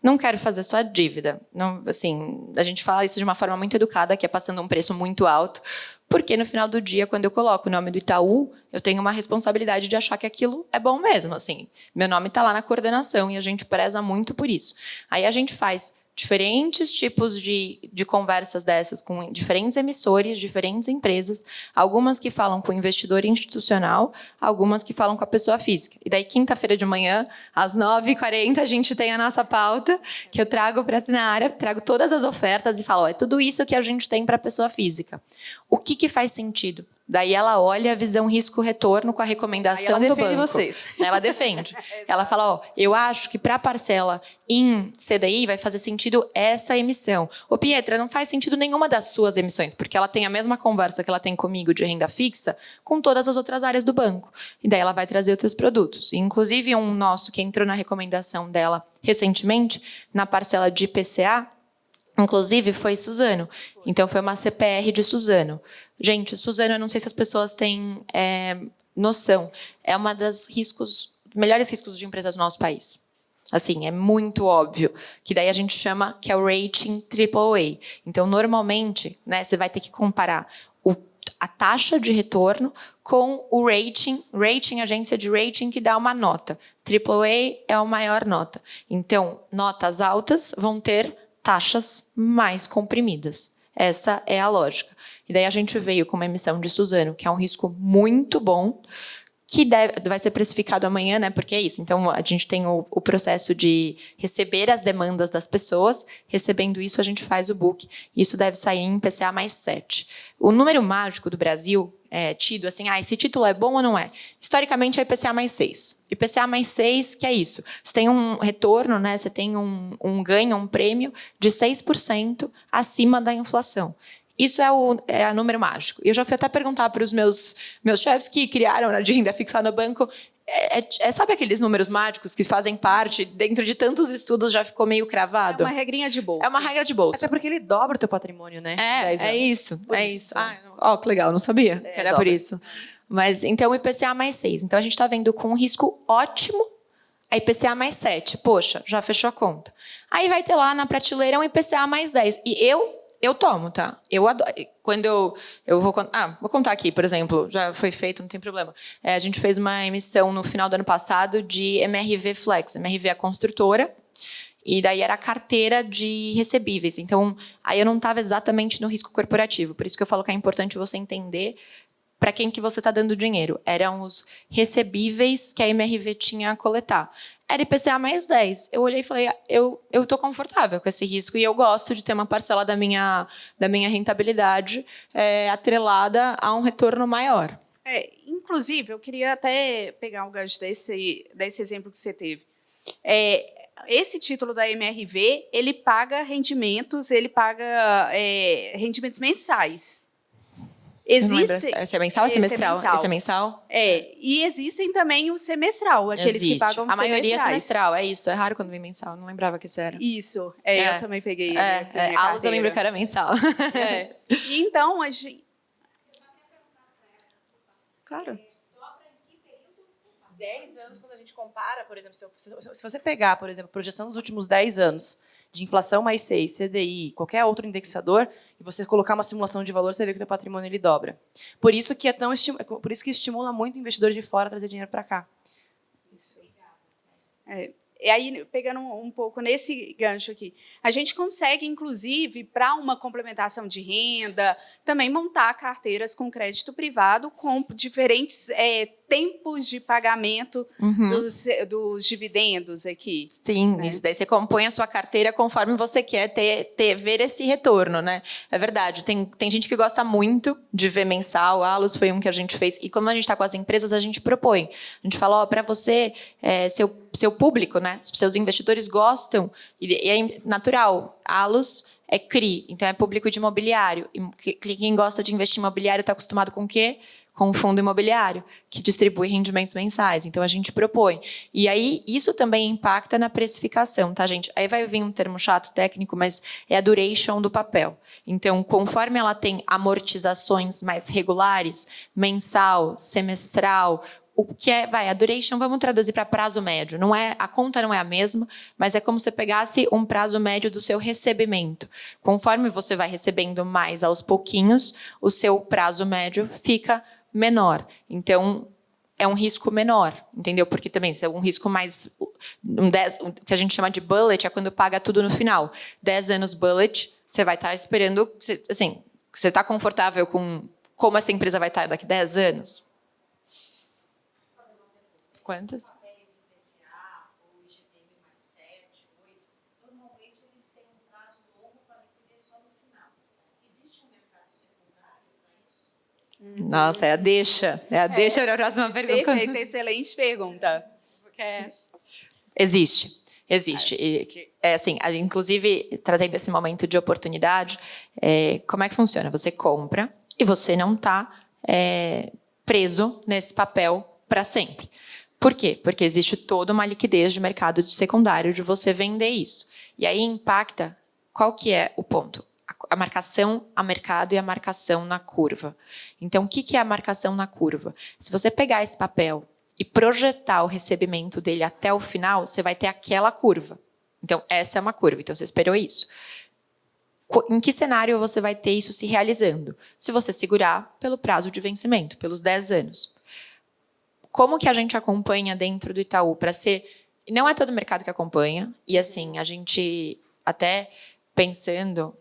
não quero fazer só dívida. Não, assim, a gente fala isso de uma forma muito educada, que é passando um preço muito alto, porque no final do dia, quando eu coloco o nome do Itaú, eu tenho uma responsabilidade de achar que aquilo é bom mesmo. Assim, meu nome está lá na coordenação e a gente preza muito por isso. Aí a gente faz diferentes tipos de conversas dessas com diferentes emissores, diferentes empresas, algumas que falam com o investidor institucional, algumas que falam com a pessoa física. E daí, quinta-feira de manhã, às 9h40, a gente tem a nossa pauta, que eu trago para a área, trago todas as ofertas e falo, é tudo isso que a gente tem para a pessoa física. O que faz sentido? Daí ela olha a visão risco-retorno com a recomendação do banco. Ela defende vocês. Ela defende. Ela fala, eu acho que para a parcela em CDI vai fazer sentido essa emissão. Ô, Pietra, não faz sentido nenhuma das suas emissões, porque ela tem a mesma conversa que ela tem comigo de renda fixa com todas as outras áreas do banco. E daí ela vai trazer outros produtos. Inclusive, um nosso que entrou na recomendação dela recentemente, na parcela de IPCA, inclusive, foi Suzano. Então, foi uma CPR de Suzano. Gente, Suzano, eu não sei se as pessoas têm noção, é uma das melhores riscos de empresa do nosso país. Assim, é muito óbvio. Que daí a gente chama que é o rating AAA. Então, normalmente, né, você vai ter que comparar a taxa de retorno com o rating, agência de rating que dá uma nota. AAA é a maior nota. Então, notas altas vão ter taxas mais comprimidas. Essa é a lógica. E daí a gente veio com uma emissão de Suzano, que é um risco muito bom, que vai ser precificado amanhã, né? Porque é isso. Então, a gente tem o processo de receber as demandas das pessoas. Recebendo isso, a gente faz o book. Isso deve sair em IPCA mais 7. O número mágico do Brasil é tido assim, esse título é bom ou não é? Historicamente, é IPCA mais 6. IPCA mais 6, que é isso? Você tem um retorno, né? Você tem um ganho, um prêmio de 6% acima da inflação. Isso é o número mágico. E eu já fui até perguntar para os meus chefes que criaram de renda fixa no banco, sabe aqueles números mágicos que fazem parte, dentro de tantos estudos já ficou meio cravado? É uma regrinha de bolsa. É uma regra de bolsa. Até porque ele dobra o teu patrimônio, né? É isso. Que legal, não sabia que era por isso. Mas, então, o IPCA mais 6. Então, a gente está vendo com um risco ótimo é IPCA mais 7. Poxa, já fechou a conta. Aí vai ter lá na prateleira um IPCA mais 10. E eu tomo, tá? Eu adoro. Quando eu vou... vou contar aqui, por exemplo. Já foi feito, não tem problema. A gente fez uma emissão no final do ano passado de MRV Flex. MRV é a construtora. E daí era a carteira de recebíveis. Então, aí eu não estava exatamente no risco corporativo. Por isso que eu falo que é importante você entender para quem que você está dando dinheiro. Eram os recebíveis que a MRV tinha a coletar. Era IPCA mais 10. Eu olhei e falei, eu estou confortável com esse risco e eu gosto de ter uma parcela da minha rentabilidade atrelada a um retorno maior. Inclusive, eu queria até pegar um gancho desse exemplo que você teve. Esse título da MRV, ele paga rendimentos, rendimentos mensais. Existem. Esse é mensal ou semestral? Esse é mensal? E existem também o semestral, aqueles que pagam semestrais. A maioria é semestral, é isso. É raro quando vem mensal, não lembrava que isso era. Isso, eu também peguei. Alus eu lembro que era mensal. Então, a gente... Claro. 10 anos, quando a gente compara, por exemplo, se você pegar, por exemplo, a projeção dos últimos 10 anos, de inflação mais 6, CDI, qualquer outro indexador, e você colocar uma simulação de valor, você vê que o teu patrimônio ele dobra. Por isso que por isso que estimula muito o investidor de fora a trazer dinheiro para cá. Isso. E aí, pegando um pouco nesse gancho aqui, a gente consegue, inclusive, para uma complementação de renda, também montar carteiras com crédito privado com diferentes tempos de pagamento dos dividendos aqui. Sim, isso daí você compõe a sua carteira conforme você quer ver esse retorno, né? É verdade, tem gente que gosta muito de ver mensal, a Alus foi um que a gente fez, e como a gente está com as empresas, a gente propõe. A gente fala, para você, seu público, né? Seus investidores gostam, e é natural, a Alus é CRI, então é público de imobiliário. E quem gosta de investir em imobiliário está acostumado com o quê? Com o fundo imobiliário, que distribui rendimentos mensais. Então, a gente propõe. E aí, isso também impacta na precificação, tá, gente? Aí vai vir um termo chato, técnico, mas é a duration do papel. Então, conforme ela tem amortizações mais regulares, mensal, semestral, o que a duration, vamos traduzir para prazo médio. A conta não é a mesma, mas é como se você pegasse um prazo médio do seu recebimento. Conforme você vai recebendo mais aos pouquinhos, o seu prazo médio fica menor. Então, é um risco menor, entendeu? Porque também é um risco mais... o que a gente chama de bullet é quando paga tudo no final. 10 anos bullet, você vai estar esperando... Assim, você está confortável com como essa empresa vai estar daqui a 10 anos? Quantas? Normalmente eles têm um prazo longo para liquidez só no final. Existe um mercado secundário para isso? Nossa, é a deixa para a próxima pergunta. Perfeito, excelente pergunta. Existe. Assim, inclusive, trazendo esse momento de oportunidade, como é que funciona? Você compra e você não está preso nesse papel para sempre. Por quê? Porque existe toda uma liquidez de mercado de secundário de você vender isso. E aí impacta, qual que é o ponto? A marcação a mercado e a marcação na curva. Então, o que é a marcação na curva? Se você pegar esse papel e projetar o recebimento dele até o final, você vai ter aquela curva. Então, essa é uma curva. Então, você esperou isso. Em que cenário você vai ter isso se realizando? Se você segurar pelo prazo de vencimento, pelos 10 anos. Como que a gente acompanha dentro do Itaú para ser... Não é todo mercado que acompanha. E, assim, a gente até pensando...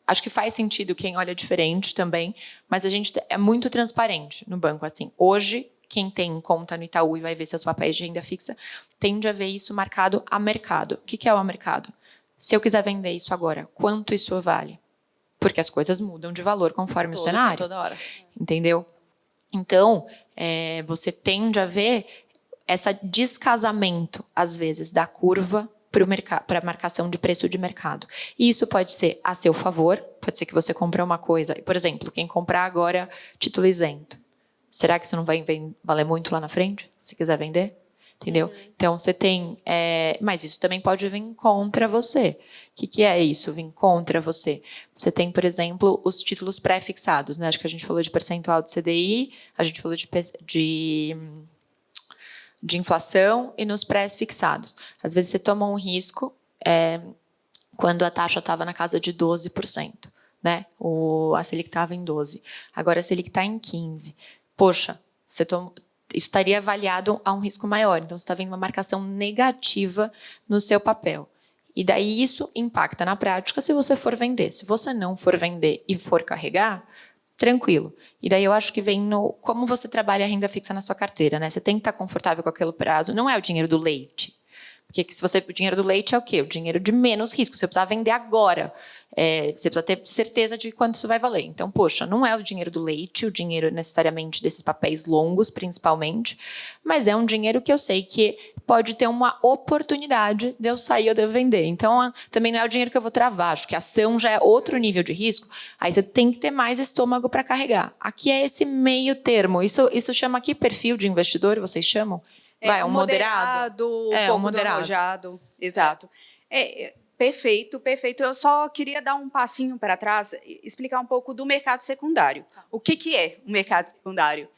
acho que faz sentido quem olha diferente também, mas a gente é muito transparente no banco. Assim, hoje, quem tem conta no Itaú e vai ver seus papéis de renda fixa, tende a ver isso marcado a mercado. O que é o mercado? Se eu quiser vender isso agora, quanto isso vale? Porque as coisas mudam de valor conforme o cenário. Toda hora. Entendeu? Então, você tende a ver esse descasamento, às vezes, da curva para a marcação de preço de mercado. E isso pode ser a seu favor, pode ser que você compre uma coisa. Por exemplo, quem comprar agora título isento. Será que isso não vai valer muito lá na frente, se quiser vender? Entendeu? Então, você tem... mas isso também pode vir contra você. O que é isso, vir contra você? Você tem, por exemplo, os títulos pré-fixados. Né? Acho que a gente falou de percentual de CDI, a gente falou de de inflação e nos pré-fixados. Às vezes você toma um risco quando a taxa estava na casa de 12%, né? A Selic estava em 12%. Agora a Selic está em 15%. Poxa, isso estaria avaliado a um risco maior. Então, você está vendo uma marcação negativa no seu papel. E daí isso impacta na prática se você for vender. Se você não for vender e for carregar, tranquilo. E daí eu acho que vem no como você trabalha a renda fixa na sua carteira, né? Você tem que estar confortável com aquele prazo. Não é o dinheiro do leite. Porque o dinheiro do leite é o quê? O dinheiro de menos risco. Você precisa vender agora. Você precisa ter certeza de quanto isso vai valer. Então, poxa, não é o dinheiro do leite, o dinheiro necessariamente desses papéis longos, principalmente, mas é um dinheiro que eu sei que pode ter uma oportunidade de eu sair ou de eu vender. Então, também não é o dinheiro que eu vou travar. Acho que a ação já é outro nível de risco. Aí você tem que ter mais estômago para carregar. Aqui é esse meio termo. Isso chama aqui perfil de investidor, vocês chamam? Um moderado, um pouco do arrojado. Exato. Perfeito, perfeito. Eu só queria dar um passinho para trás, explicar um pouco do mercado secundário. O que é o mercado secundário?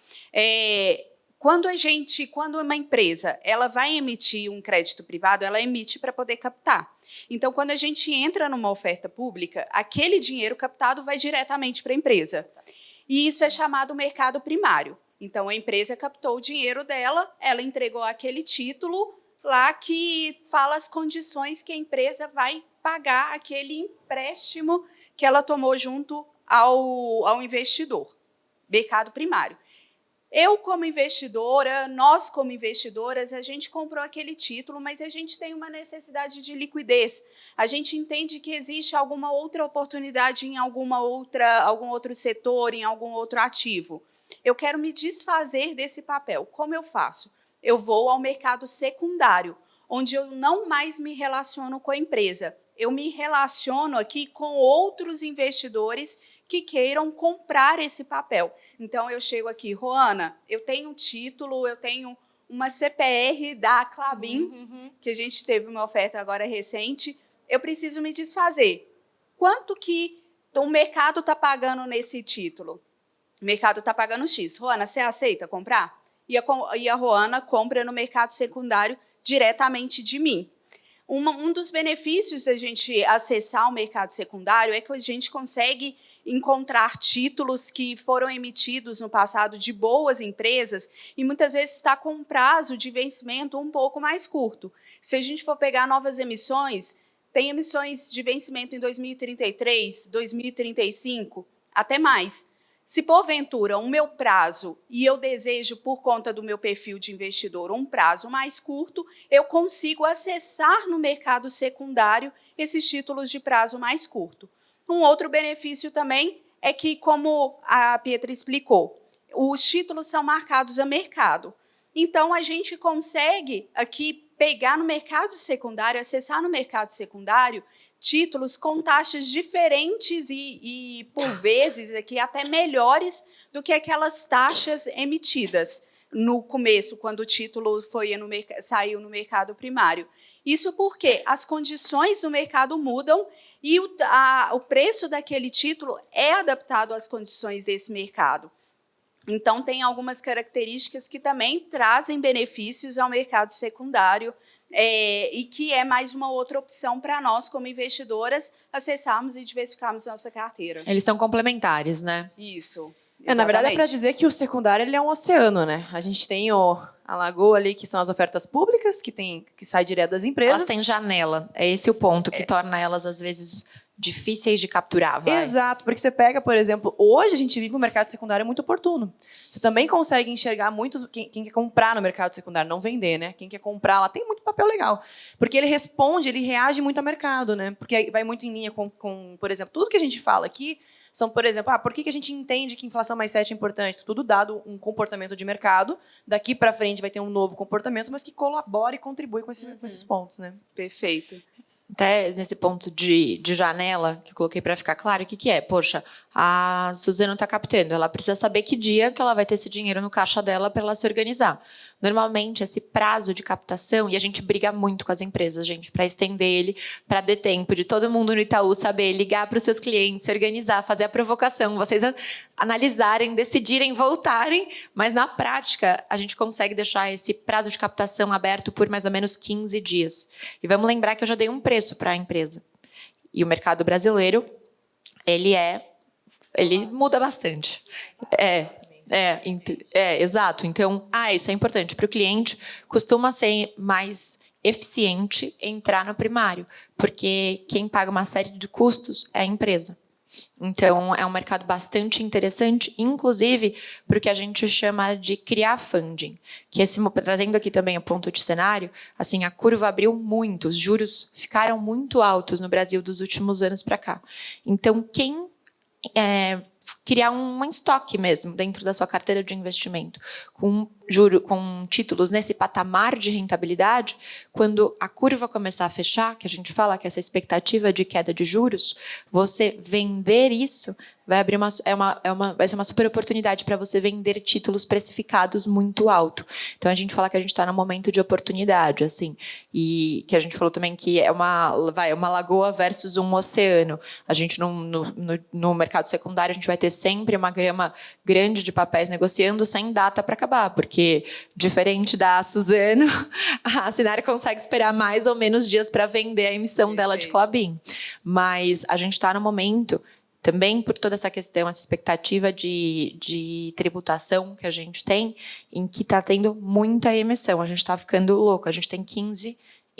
Quando uma empresa ela vai emitir um crédito privado, ela emite para poder captar. Então, quando a gente entra numa oferta pública, aquele dinheiro captado vai diretamente para a empresa. E isso é chamado mercado primário. Então, a empresa captou o dinheiro dela, ela entregou aquele título lá que fala as condições que a empresa vai pagar aquele empréstimo que ela tomou junto ao investidor. Mercado primário. Eu, como investidora, nós, como investidoras, a gente comprou aquele título, mas a gente tem uma necessidade de liquidez. A gente entende que existe alguma outra oportunidade em algum outro setor, em algum outro ativo. Eu quero me desfazer desse papel. Como eu faço? Eu vou ao mercado secundário, onde eu não mais me relaciono com a empresa. Eu me relaciono aqui com outros investidores que queiram comprar esse papel. Então, eu chego aqui, Roana, eu tenho um título, eu tenho uma CPR da Klabin, que a gente teve uma oferta agora recente, eu preciso me desfazer. Quanto que o mercado está pagando nesse título? O mercado está pagando X. Roana, você aceita comprar? E a Roana compra no mercado secundário diretamente de mim. Um dos benefícios da gente acessar o mercado secundário é que a gente consegue encontrar títulos que foram emitidos no passado de boas empresas e muitas vezes está com um prazo de vencimento um pouco mais curto. Se a gente for pegar novas emissões, tem emissões de vencimento em 2033, 2035, até mais. Se, porventura, o meu prazo, e eu desejo, por conta do meu perfil de investidor, um prazo mais curto, eu consigo acessar no mercado secundário esses títulos de prazo mais curto. Um outro benefício também é que, como a Pietra explicou, os títulos são marcados a mercado. Então, a gente consegue aqui pegar no mercado secundário, acessar no mercado secundário, títulos com taxas diferentes e por vezes, aqui, até melhores do que aquelas taxas emitidas no começo, quando o título saiu no mercado primário. Isso porque as condições do mercado mudam e o preço daquele título é adaptado às condições desse mercado. Então, tem algumas características que também trazem benefícios ao mercado secundário, e que é mais uma outra opção para nós, como investidoras, acessarmos e diversificarmos nossa carteira. Eles são complementares, né? Isso. Na verdade, é para dizer que o secundário ele é um oceano, né? A gente tem a lagoa ali, que são as ofertas públicas, que sai direto das empresas. Elas têm janela. É esse o ponto que torna elas, às vezes, difíceis de capturar. Vai. Exato, porque você pega, por exemplo, hoje a gente vive um mercado secundário muito oportuno. Você também consegue enxergar muitos quem quer comprar no mercado secundário, não vender, né? Quem quer comprar lá tem muito papel legal. Porque ele reage muito ao mercado, né? Porque vai muito em linha com, por exemplo, tudo que a gente fala aqui são, por exemplo, por que a gente entende que inflação mais 7 é importante? Tudo dado um comportamento de mercado, daqui para frente vai ter um novo comportamento, mas que colabora e contribui com esses pontos, né? Perfeito. Até nesse ponto de janela, que eu coloquei para ficar claro, o que é? Poxa, a Suzana está captando, ela precisa saber que dia que ela vai ter esse dinheiro no caixa dela para ela se organizar. Normalmente, esse prazo de captação, e a gente briga muito com as empresas, gente, para estender ele, para dar tempo de todo mundo no Itaú saber ligar para os seus clientes, se organizar, fazer a provocação, vocês analisarem, decidirem, voltarem, mas na prática a gente consegue deixar esse prazo de captação aberto por mais ou menos 15 dias. E vamos lembrar que eu já dei um preço para a empresa. E o mercado brasileiro, ele muda bastante. Exato. Então, isso é importante. Para o cliente, costuma ser mais eficiente entrar no primário, porque quem paga uma série de custos é a empresa. Então, é um mercado bastante interessante, inclusive para o que a gente chama de criar funding. Que trazendo aqui também o ponto de cenário, assim, a curva abriu muito, os juros ficaram muito altos no Brasil dos últimos anos para cá. Então, quem criar um estoque mesmo dentro da sua carteira de investimento, com títulos nesse patamar de rentabilidade, quando a curva começar a fechar, que a gente fala que essa expectativa de queda de juros, você vender isso vai abrir vai ser uma super oportunidade para você vender títulos precificados muito alto. Então a gente fala que a gente está num momento de oportunidade, assim, e que a gente falou também que é uma lagoa versus um oceano. A gente no mercado secundário a gente vai ter sempre uma gama grande de papéis negociando sem data para acabar, porque diferente da Suzano, a Sinara consegue esperar mais ou menos dias para vender a emissão dela de Clabin. Mas a gente está no momento também por toda essa questão, essa expectativa de tributação que a gente tem, em que está tendo muita emissão. A gente está ficando louco. A gente tem 15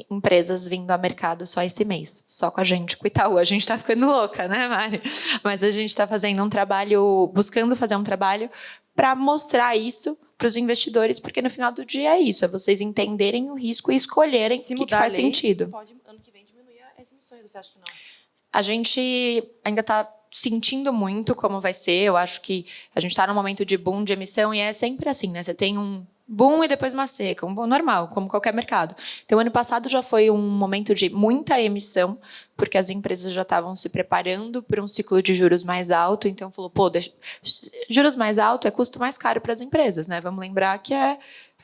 empresas vindo ao mercado só esse mês. Só com a gente, com o Itaú. A gente está ficando louca, né, Mari? Mas a gente está fazendo um trabalho, buscando fazer um trabalho para mostrar isso para os investidores, porque no final do dia é isso, é vocês entenderem o risco e escolherem o que faz sentido. Pode, ano que vem, diminuir as emissões, você acha que não? A gente ainda está sentindo muito como vai ser. Eu acho que a gente está num momento de boom de emissão e é sempre assim, né? Você tem um boom e depois uma seca, um boom normal, como qualquer mercado. Então, ano passado já foi um momento de muita emissão, porque as empresas já estavam se preparando para um ciclo de juros mais alto. Então, falou, juros mais alto é custo mais caro para as empresas, né? Vamos lembrar que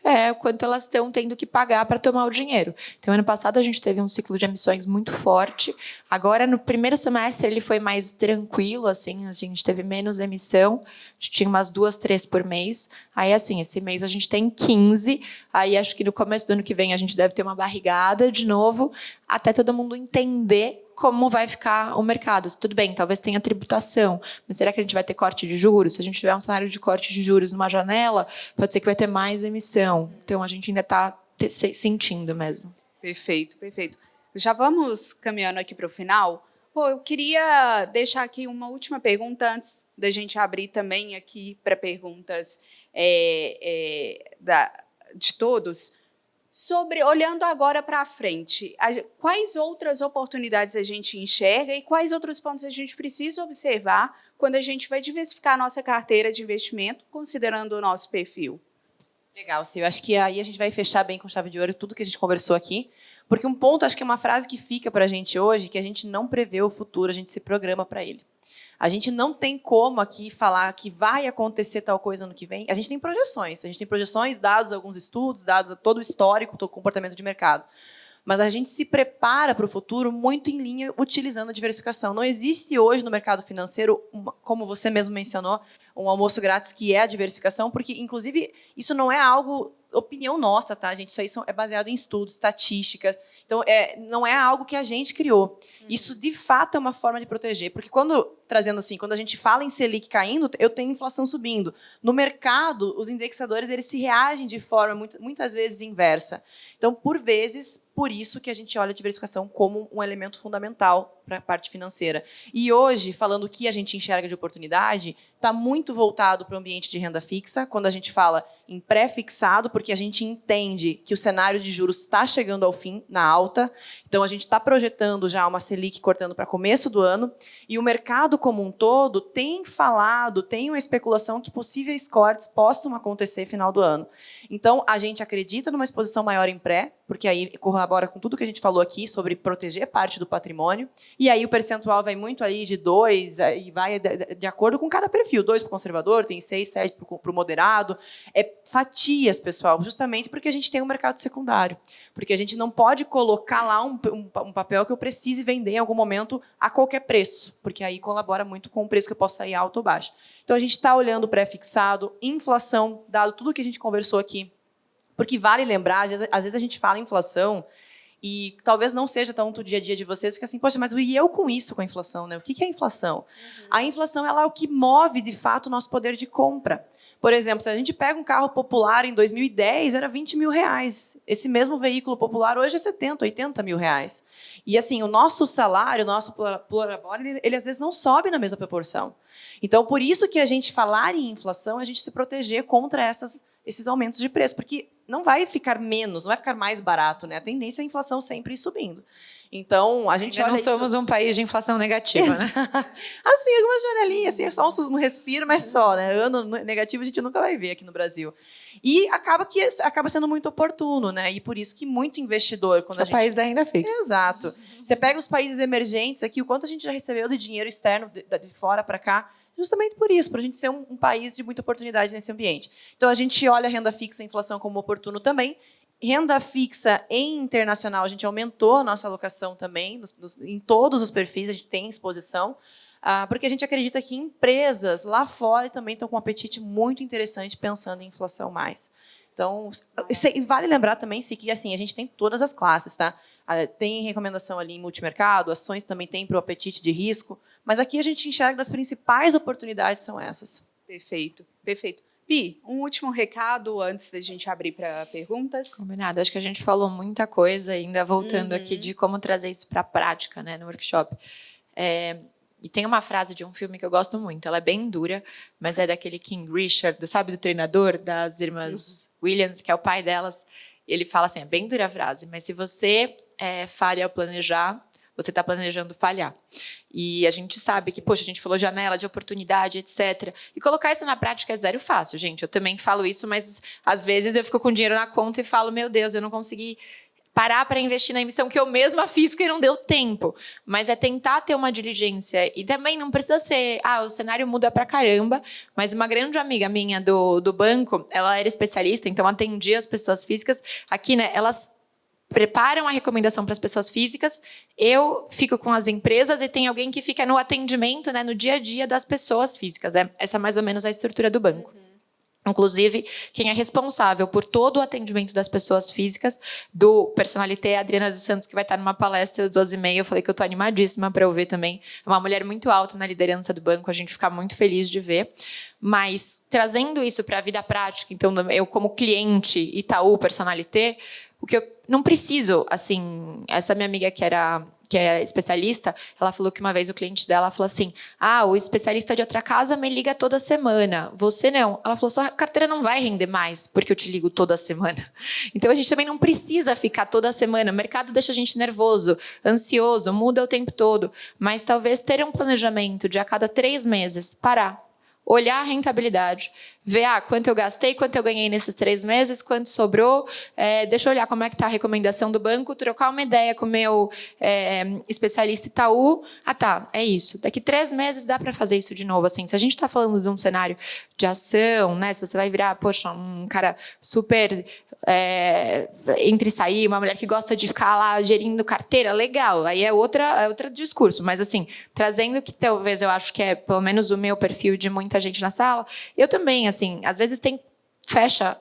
é o quanto elas estão tendo que pagar para tomar o dinheiro. Então, ano passado, a gente teve um ciclo de emissões muito forte. Agora, no primeiro semestre, ele foi mais tranquilo, assim, a gente teve menos emissão, a gente tinha umas 2, 3 por mês. Aí, assim, esse mês a gente tem 15, aí acho que no começo do ano que vem a gente deve ter uma barrigada de novo, até todo mundo entender como vai ficar o mercado. Tudo bem, talvez tenha tributação, mas será que a gente vai ter corte de juros? Se a gente tiver um cenário de corte de juros numa janela, pode ser que vai ter mais emissão. Então, a gente ainda está sentindo mesmo. Perfeito, perfeito. Já vamos caminhando aqui para o final. Eu queria deixar aqui uma última pergunta antes da gente abrir também aqui para perguntas de todos. Olhando agora para frente, quais outras oportunidades a gente enxerga e quais outros pontos a gente precisa observar quando a gente vai diversificar a nossa carteira de investimento, considerando o nosso perfil? Legal, Sil. Eu acho que aí a gente vai fechar bem com chave de ouro tudo que a gente conversou aqui, porque um ponto, acho que é uma frase que fica para a gente hoje, que a gente não prevê o futuro, a gente se programa para ele. A gente não tem como aqui falar que vai acontecer tal coisa ano que vem. A gente tem projeções, dados, alguns estudos, dados todo o histórico, todo o comportamento de mercado. Mas a gente se prepara para o futuro muito em linha, utilizando a diversificação. Não existe hoje no mercado financeiro, como você mesmo mencionou, um almoço grátis que é a diversificação, porque, inclusive, isso não é algo, opinião nossa, tá, gente? Isso aí é baseado em estudos, estatísticas. Então, não é algo que a gente criou. Isso, de fato, é uma forma de proteger. Porque, quando a gente fala em Selic caindo, eu tenho inflação subindo. No mercado, os indexadores eles se reagem de forma, muitas vezes, inversa. Então, por isso que a gente olha a diversificação como um elemento fundamental para a parte financeira. E hoje, falando o que a gente enxerga de oportunidade, está muito voltado para o ambiente de renda fixa, quando a gente fala em pré-fixado, porque a gente entende que o cenário de juros está chegando ao fim, na alta. Então, a gente está projetando já uma Selic cortando para começo do ano, e o mercado como um todo tem uma especulação que possíveis cortes possam acontecer no final do ano. Então, a gente acredita numa exposição maior em pré, porque aí corrobora com tudo que a gente falou aqui sobre proteger parte do patrimônio. E aí o percentual vai muito ali de 2, e vai de acordo com cada perfil. 2 para o conservador, tem 6, 7 para o moderado. É fatias, pessoal, justamente porque a gente tem um mercado secundário. Porque a gente não pode colocar lá um papel que eu precise vender em algum momento a qualquer preço, porque aí colabora muito com o preço que eu posso sair alto ou baixo. Então, a gente está olhando pré-fixado, inflação, dado tudo que a gente conversou aqui. Porque vale lembrar, às vezes a gente fala inflação e talvez não seja tanto o dia a dia de vocês, fica assim, poxa, mas e eu com isso, com a inflação? Né? O que é a inflação? A inflação ela é o que move, de fato, o nosso poder de compra. Por exemplo, se a gente pega um carro popular em 2010, era 20 mil reais. Esse mesmo veículo popular hoje é 70, 80 mil reais. E assim, o nosso salário, o nosso plurabólico, ele às vezes não sobe na mesma proporção. Então, por isso que a gente falar em inflação, a gente se proteger contra esses aumentos de preço, porque não vai ficar menos, não vai ficar mais barato, né? A tendência é a inflação sempre ir subindo. Então, a gente ainda olha não somos um país de inflação negativa, né? Assim, algumas janelinhas, assim, só um respiro, mas só, né? Ano negativo a gente nunca vai ver aqui no Brasil. E acaba sendo muito oportuno, né? E por isso que muito investidor, quando É o país da renda fixa. Exato. Você pega os países emergentes aqui, o quanto a gente já recebeu de dinheiro externo de fora para cá, justamente por isso, para a gente ser um país de muita oportunidade nesse ambiente. Então, a gente olha a renda fixa e a inflação como oportuno também. Renda fixa em internacional, a gente aumentou a nossa alocação também, em todos os perfis, a gente tem exposição, porque a gente acredita que empresas lá fora também estão com um apetite muito interessante pensando em inflação mais. Então, vale lembrar também que assim, a gente tem todas as classes, tá? Tem recomendação ali em multimercado, ações também tem para o apetite de risco, mas aqui a gente enxerga as principais oportunidades são essas. Perfeito, perfeito. Pi, um último recado antes da gente abrir para perguntas. Combinado. Acho que a gente falou muita coisa, ainda voltando aqui de como trazer isso para a prática, né, no workshop. E tem uma frase de um filme que eu gosto muito. Ela é bem dura, mas é daquele King Richard, sabe, do treinador das irmãs Williams, que é o pai delas. Ele fala assim, é bem dura a frase, mas se você falha ao planejar, você está planejando falhar. E a gente sabe que, poxa, a gente falou janela de oportunidade, etc. E colocar isso na prática é zero fácil, gente. Eu também falo isso, mas às vezes eu fico com dinheiro na conta e falo, meu Deus, eu não consegui parar para investir na emissão que eu mesma fiz porque não deu tempo. Mas é tentar ter uma diligência. E também não precisa ser, o cenário muda pra caramba, mas uma grande amiga minha do banco, ela era especialista, então atendia as pessoas físicas. Aqui, né, elas preparam a recomendação para as pessoas físicas, eu fico com as empresas e tem alguém que fica no atendimento, né, no dia a dia das pessoas físicas. Essa é mais ou menos a estrutura do banco. Inclusive, quem é responsável por todo o atendimento das pessoas físicas, do Personalité, é a Adriana dos Santos, que vai estar numa palestra às 12h30. Eu falei que eu estou animadíssima para ouvir também. É uma mulher muito alta na liderança do banco, a gente fica muito feliz de ver. Mas, trazendo isso para a vida prática, então, eu como cliente Itaú, Personalité, o que eu não preciso, assim, essa minha amiga que é especialista, ela falou que uma vez o cliente dela falou assim, o especialista de outra casa me liga toda semana, você não. Ela falou, sua carteira não vai render mais porque eu te ligo toda semana. Então, a gente também não precisa ficar toda semana. O mercado deixa a gente nervoso, ansioso, muda o tempo todo. Mas talvez ter um planejamento de a cada 3 meses parar, olhar a rentabilidade, ver quanto eu gastei, quanto eu ganhei nesses 3 meses, quanto sobrou, deixa eu olhar como é que está a recomendação do banco, trocar uma ideia com o meu especialista Itaú. Tá, é isso. Daqui 3 meses dá para fazer isso de novo. Assim, se a gente está falando de um cenário de ação, né, se você vai virar, poxa, um cara super entre e sair, uma mulher que gosta de ficar lá gerindo carteira, legal, aí é outro discurso. Mas, assim, trazendo que talvez eu acho que é, pelo menos, o meu perfil de muita gente na sala, eu também, assim, às vezes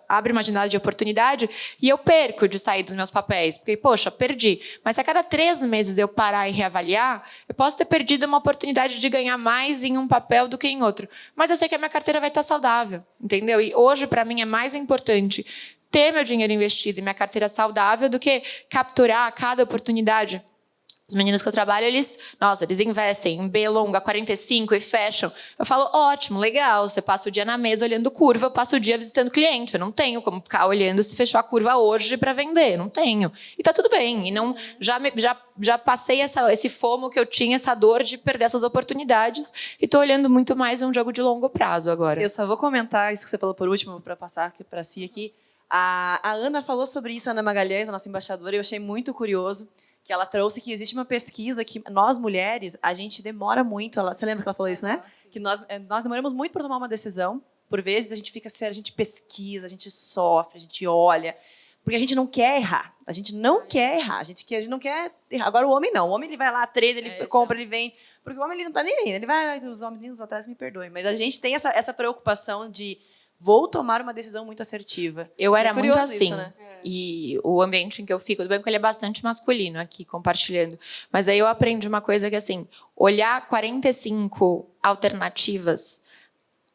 abre uma janela de oportunidade e eu perco de sair dos meus papéis, porque, poxa, perdi. Mas se a cada 3 meses eu parar e reavaliar, eu posso ter perdido uma oportunidade de ganhar mais em um papel do que em outro. Mas eu sei que a minha carteira vai estar saudável, entendeu? E hoje, para mim, é mais importante ter meu dinheiro investido e minha carteira saudável do que capturar cada oportunidade. Os meninos que eu trabalho, eles investem em B longa, 45 e fecham. Eu falo, ótimo, legal, você passa o dia na mesa olhando curva, eu passo o dia visitando cliente. Eu não tenho como ficar olhando se fechou a curva hoje para vender, não tenho. E tá tudo bem. E não, já passei esse fomo que eu tinha, essa dor de perder essas oportunidades e estou olhando muito mais um jogo de longo prazo agora. Eu só vou comentar isso que você falou por último, para passar para si aqui. A Ana falou sobre isso, a Ana Magalhães, a nossa embaixadora, e eu achei muito curioso que ela trouxe que existe uma pesquisa que nós, mulheres, a gente demora muito. Você lembra que ela falou isso, né? Que nós demoramos muito para tomar uma decisão. Por vezes, a gente fica sério, a gente pesquisa, a gente sofre, a gente olha. Porque a gente não quer errar. A gente não quer errar. A gente não quer errar. Agora, o homem não. O homem ele vai lá, trade, ele compra, ele vende. Porque o homem ele não está nem aí. Ele vai, os homens atrás me perdoem. Mas a gente tem essa preocupação de vou tomar uma decisão muito assertiva. Eu era muito curioso assim. isso, né? E o ambiente em que eu fico do banco ele é bastante masculino aqui, compartilhando. Mas aí eu aprendi uma coisa que, assim, olhar 45 alternativas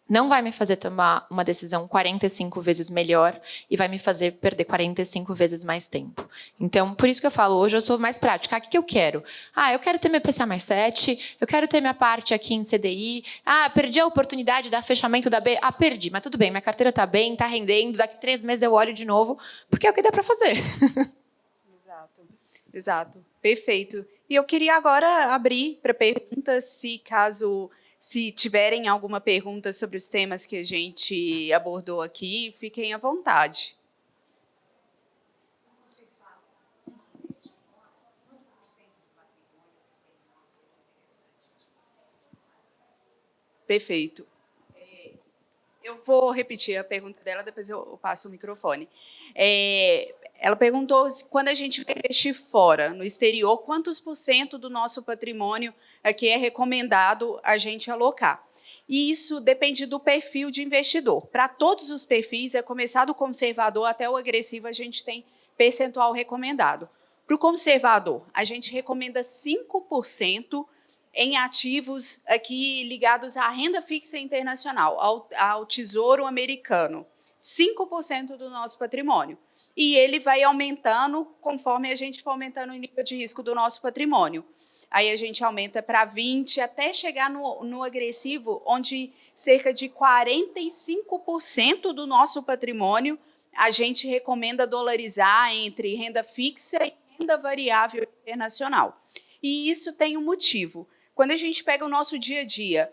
não vai me fazer tomar uma decisão 45 vezes melhor e vai me fazer perder 45 vezes mais tempo. Então, por isso que eu falo, hoje eu sou mais prática. O que eu quero? Eu quero ter meu PCA mais 7, eu quero ter minha parte aqui em CDI. Perdi a oportunidade da fechamento da B. Perdi, mas tudo bem, minha carteira está bem, está rendendo, daqui 3 meses eu olho de novo, porque é o que dá para fazer. Exato. Perfeito. E eu queria agora abrir para perguntas, se tiverem alguma pergunta sobre os temas que a gente abordou aqui, fiquem à vontade. Perfeito. Eu vou repetir a pergunta dela, depois eu passo o microfone. Ela perguntou quando a gente vai investir fora, no exterior, quantos % do nosso patrimônio aqui é recomendado a gente alocar. E isso depende do perfil de investidor. Para todos os perfis, começar do conservador até o agressivo, a gente tem percentual recomendado. Para o conservador, a gente recomenda 5% em ativos aqui ligados à renda fixa internacional, ao Tesouro Americano. 5% do nosso patrimônio. E ele vai aumentando conforme a gente for aumentando o nível de risco do nosso patrimônio. Aí a gente aumenta para 20%, até chegar no agressivo, onde cerca de 45% do nosso patrimônio a gente recomenda dolarizar entre renda fixa e renda variável internacional. E isso tem um motivo. Quando a gente pega o nosso dia a dia,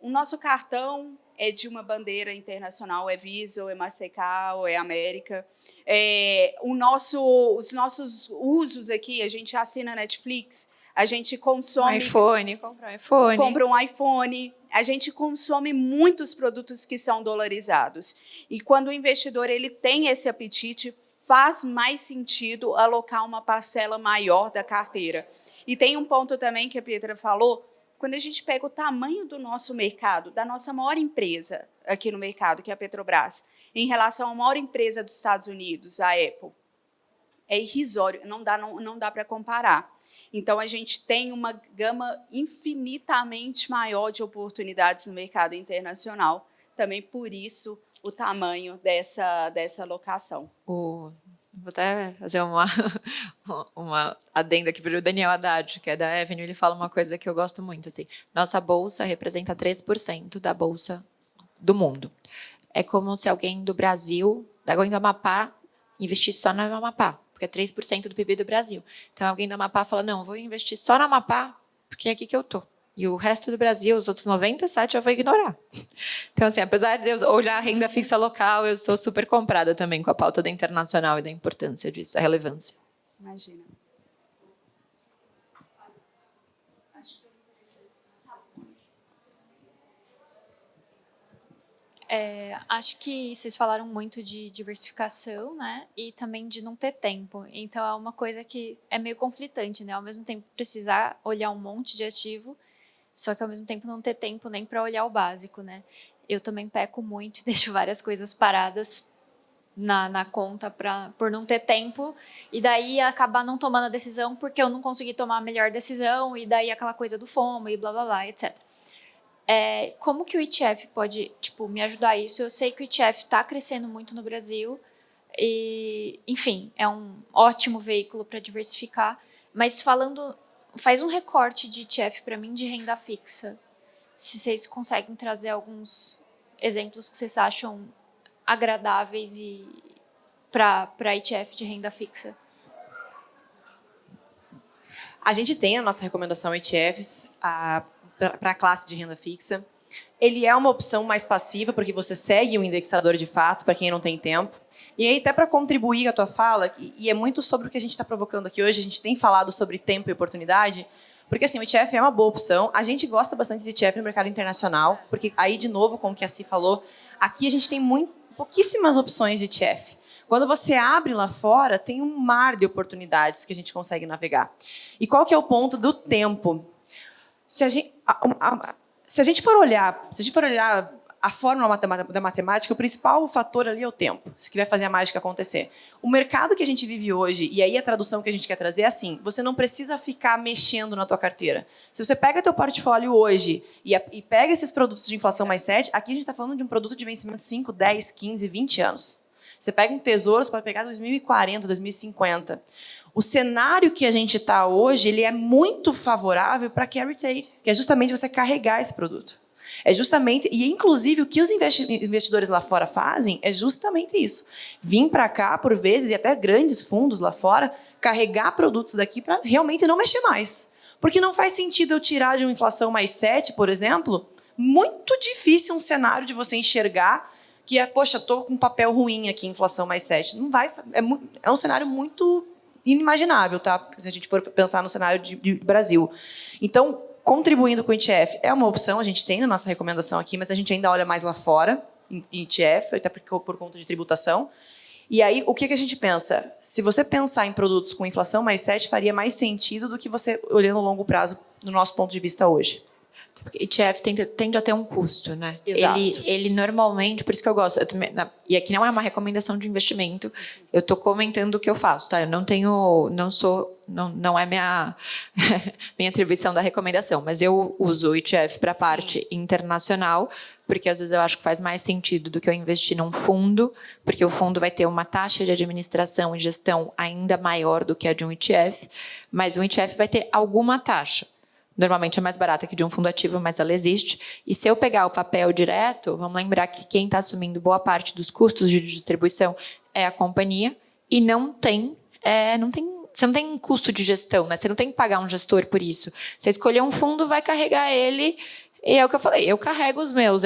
o nosso cartão é de uma bandeira internacional, é Visa, ou é Mastercard, ou é América. Os nossos usos aqui, a gente assina Netflix, a gente consome... compra um iPhone. A gente consome muitos produtos que são dolarizados. E quando o investidor ele tem esse apetite, faz mais sentido alocar uma parcela maior da carteira. E tem um ponto também que a Pietra falou, quando a gente pega o tamanho do nosso mercado, da nossa maior empresa aqui no mercado, que é a Petrobras, em relação à maior empresa dos Estados Unidos, a Apple, é irrisório, não dá para comparar. Então, a gente tem uma gama infinitamente maior de oportunidades no mercado internacional. Também, por isso, o tamanho dessa alocação. Vou até fazer uma adenda aqui para o Daniel Haddad, que é da Avenue, ele fala uma coisa que eu gosto muito. Assim, nossa bolsa representa 3% da bolsa do mundo. É como se alguém do Brasil, alguém do Amapá, investisse só no Amapá, porque é 3% do PIB do Brasil. Então, alguém do Amapá fala, não, vou investir só no Amapá, porque é aqui que eu estou. E o resto do Brasil, os outros 97, eu vou ignorar. Então, assim, apesar de eu olhar a renda fixa local, eu sou super comprada também com a pauta da internacional e da importância disso, a relevância. Imagina. Acho que vocês falaram muito de diversificação, né? E também de não ter tempo. Então, é uma coisa que é meio conflitante, né? Ao mesmo tempo, precisar olhar um monte de ativo, só que, ao mesmo tempo, não ter tempo nem para olhar o básico, né? Eu também peco muito e deixo várias coisas paradas na conta por não ter tempo, e daí acabar não tomando a decisão porque eu não consegui tomar a melhor decisão, e daí aquela coisa do FOMO e blá, blá, blá, etc. Como que o ETF pode me ajudar isso? Eu sei que o ETF está crescendo muito no Brasil, e, enfim, é um ótimo veículo para diversificar, mas faz um recorte de ETF para mim de renda fixa. Se vocês conseguem trazer alguns exemplos que vocês acham agradáveis para ETF de renda fixa. A gente tem a nossa recomendação ETFs para a classe de renda fixa. Ele é uma opção mais passiva, porque você segue o indexador de fato, para quem não tem tempo. E aí, até para contribuir com a tua fala, e é muito sobre o que a gente está provocando aqui hoje, a gente tem falado sobre tempo e oportunidade, porque assim, o ETF é uma boa opção. A gente gosta bastante de ETF no mercado internacional, porque aí, de novo, como que a Si falou, aqui a gente tem pouquíssimas opções de ETF. Quando você abre lá fora, tem um mar de oportunidades que a gente consegue navegar. E qual que é o ponto do tempo? Se a gente for olhar a fórmula da matemática, o principal fator ali é o tempo, que vai fazer a mágica acontecer. O mercado que a gente vive hoje, e aí a tradução que a gente quer trazer é assim, você não precisa ficar mexendo na tua carteira. Se você pega teu portfólio hoje e pega esses produtos de inflação mais 7, aqui a gente está falando de um produto de vencimento de 5, 10, 15, 20 anos. Você pega um tesouro, você pode pegar 2040, 2050. O cenário que a gente está hoje, ele é muito favorável para carry trade, que é justamente você carregar esse produto. É justamente, e inclusive o que os investidores lá fora fazem é justamente isso. Vir para cá, por vezes, e até grandes fundos lá fora, carregar produtos daqui para realmente não mexer mais. Porque não faz sentido eu tirar de uma inflação mais 7, por exemplo, muito difícil um cenário de você enxergar que é, poxa, estou com um papel ruim aqui, inflação mais 7. Não vai, é um cenário muito inimaginável, tá? Se a gente for pensar no cenário de Brasil. Então, contribuindo com o ETF é uma opção, a gente tem na nossa recomendação aqui, mas a gente ainda olha mais lá fora, em ETF, até por conta de tributação. E aí, o que a gente pensa? Se você pensar em produtos com inflação mais 7, faria mais sentido do que você olhando a longo prazo, no nosso ponto de vista hoje. ETF tende a ter um custo, né? Exato. Ele normalmente, por isso que eu gosto, e aqui não é uma recomendação de investimento, eu estou comentando o que eu faço, tá? Eu não é minha minha atribuição da recomendação, mas eu uso o ETF para a parte internacional, porque às vezes eu acho que faz mais sentido do que eu investir num fundo, porque o fundo vai ter uma taxa de administração e gestão ainda maior do que a de um ETF, mas um ETF vai ter alguma taxa. Normalmente é mais barata que de um fundo ativo, mas ela existe. E se eu pegar o papel direto, vamos lembrar que quem está assumindo boa parte dos custos de distribuição é a companhia e você não tem custo de gestão, né? Você não tem que pagar um gestor por isso. Você escolher um fundo, vai carregar ele. E é o que eu falei, eu carrego os meus,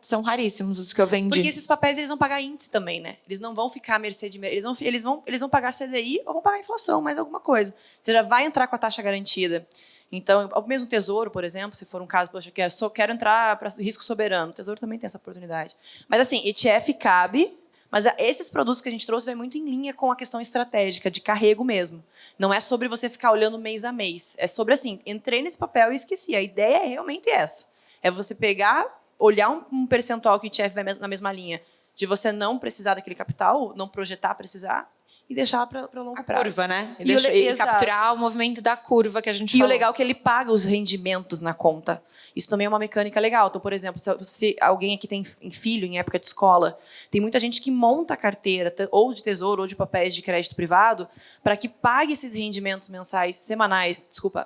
são raríssimos os que eu vendi. Porque esses papéis eles vão pagar índice também, né? Eles não vão ficar à mercê de... Eles vão pagar CDI ou vão pagar inflação, mais alguma coisa. Você já vai entrar com a taxa garantida. Então, o mesmo Tesouro, por exemplo, se for um caso, poxa, quero entrar para risco soberano, o Tesouro também tem essa oportunidade. Mas, assim, ETF cabe, mas esses produtos que a gente trouxe vai muito em linha com a questão estratégica, de carrego mesmo. Não é sobre você ficar olhando mês a mês. É sobre, assim, entrei nesse papel e esqueci. A ideia é realmente essa. É você pegar, olhar um percentual que o ETF vai na mesma linha, de você não precisar daquele capital, não projetar precisar, e deixar para longo prazo. A curva, né? E capturar o movimento da curva que a gente falou. E o legal é que ele paga os rendimentos na conta. Isso também é uma mecânica legal. Então, por exemplo, se alguém aqui tem filho em época de escola, tem muita gente que monta a carteira, ou de tesouro, ou de papéis de crédito privado, para que pague esses rendimentos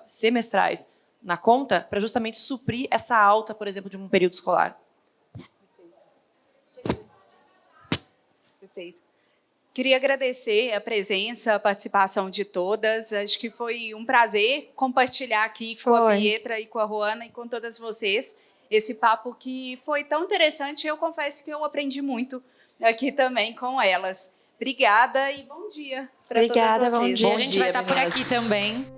semestrais na conta, para justamente suprir essa alta, por exemplo, de um período escolar. Perfeito. Queria agradecer a presença, a participação de todas. Acho que foi um prazer compartilhar aqui com a Pietra e com a Ruana e com todas vocês esse papo que foi tão interessante. Eu confesso que eu aprendi muito aqui também com elas. Obrigada e bom dia para todas vocês. Bom dia. A gente vai estar por aqui também.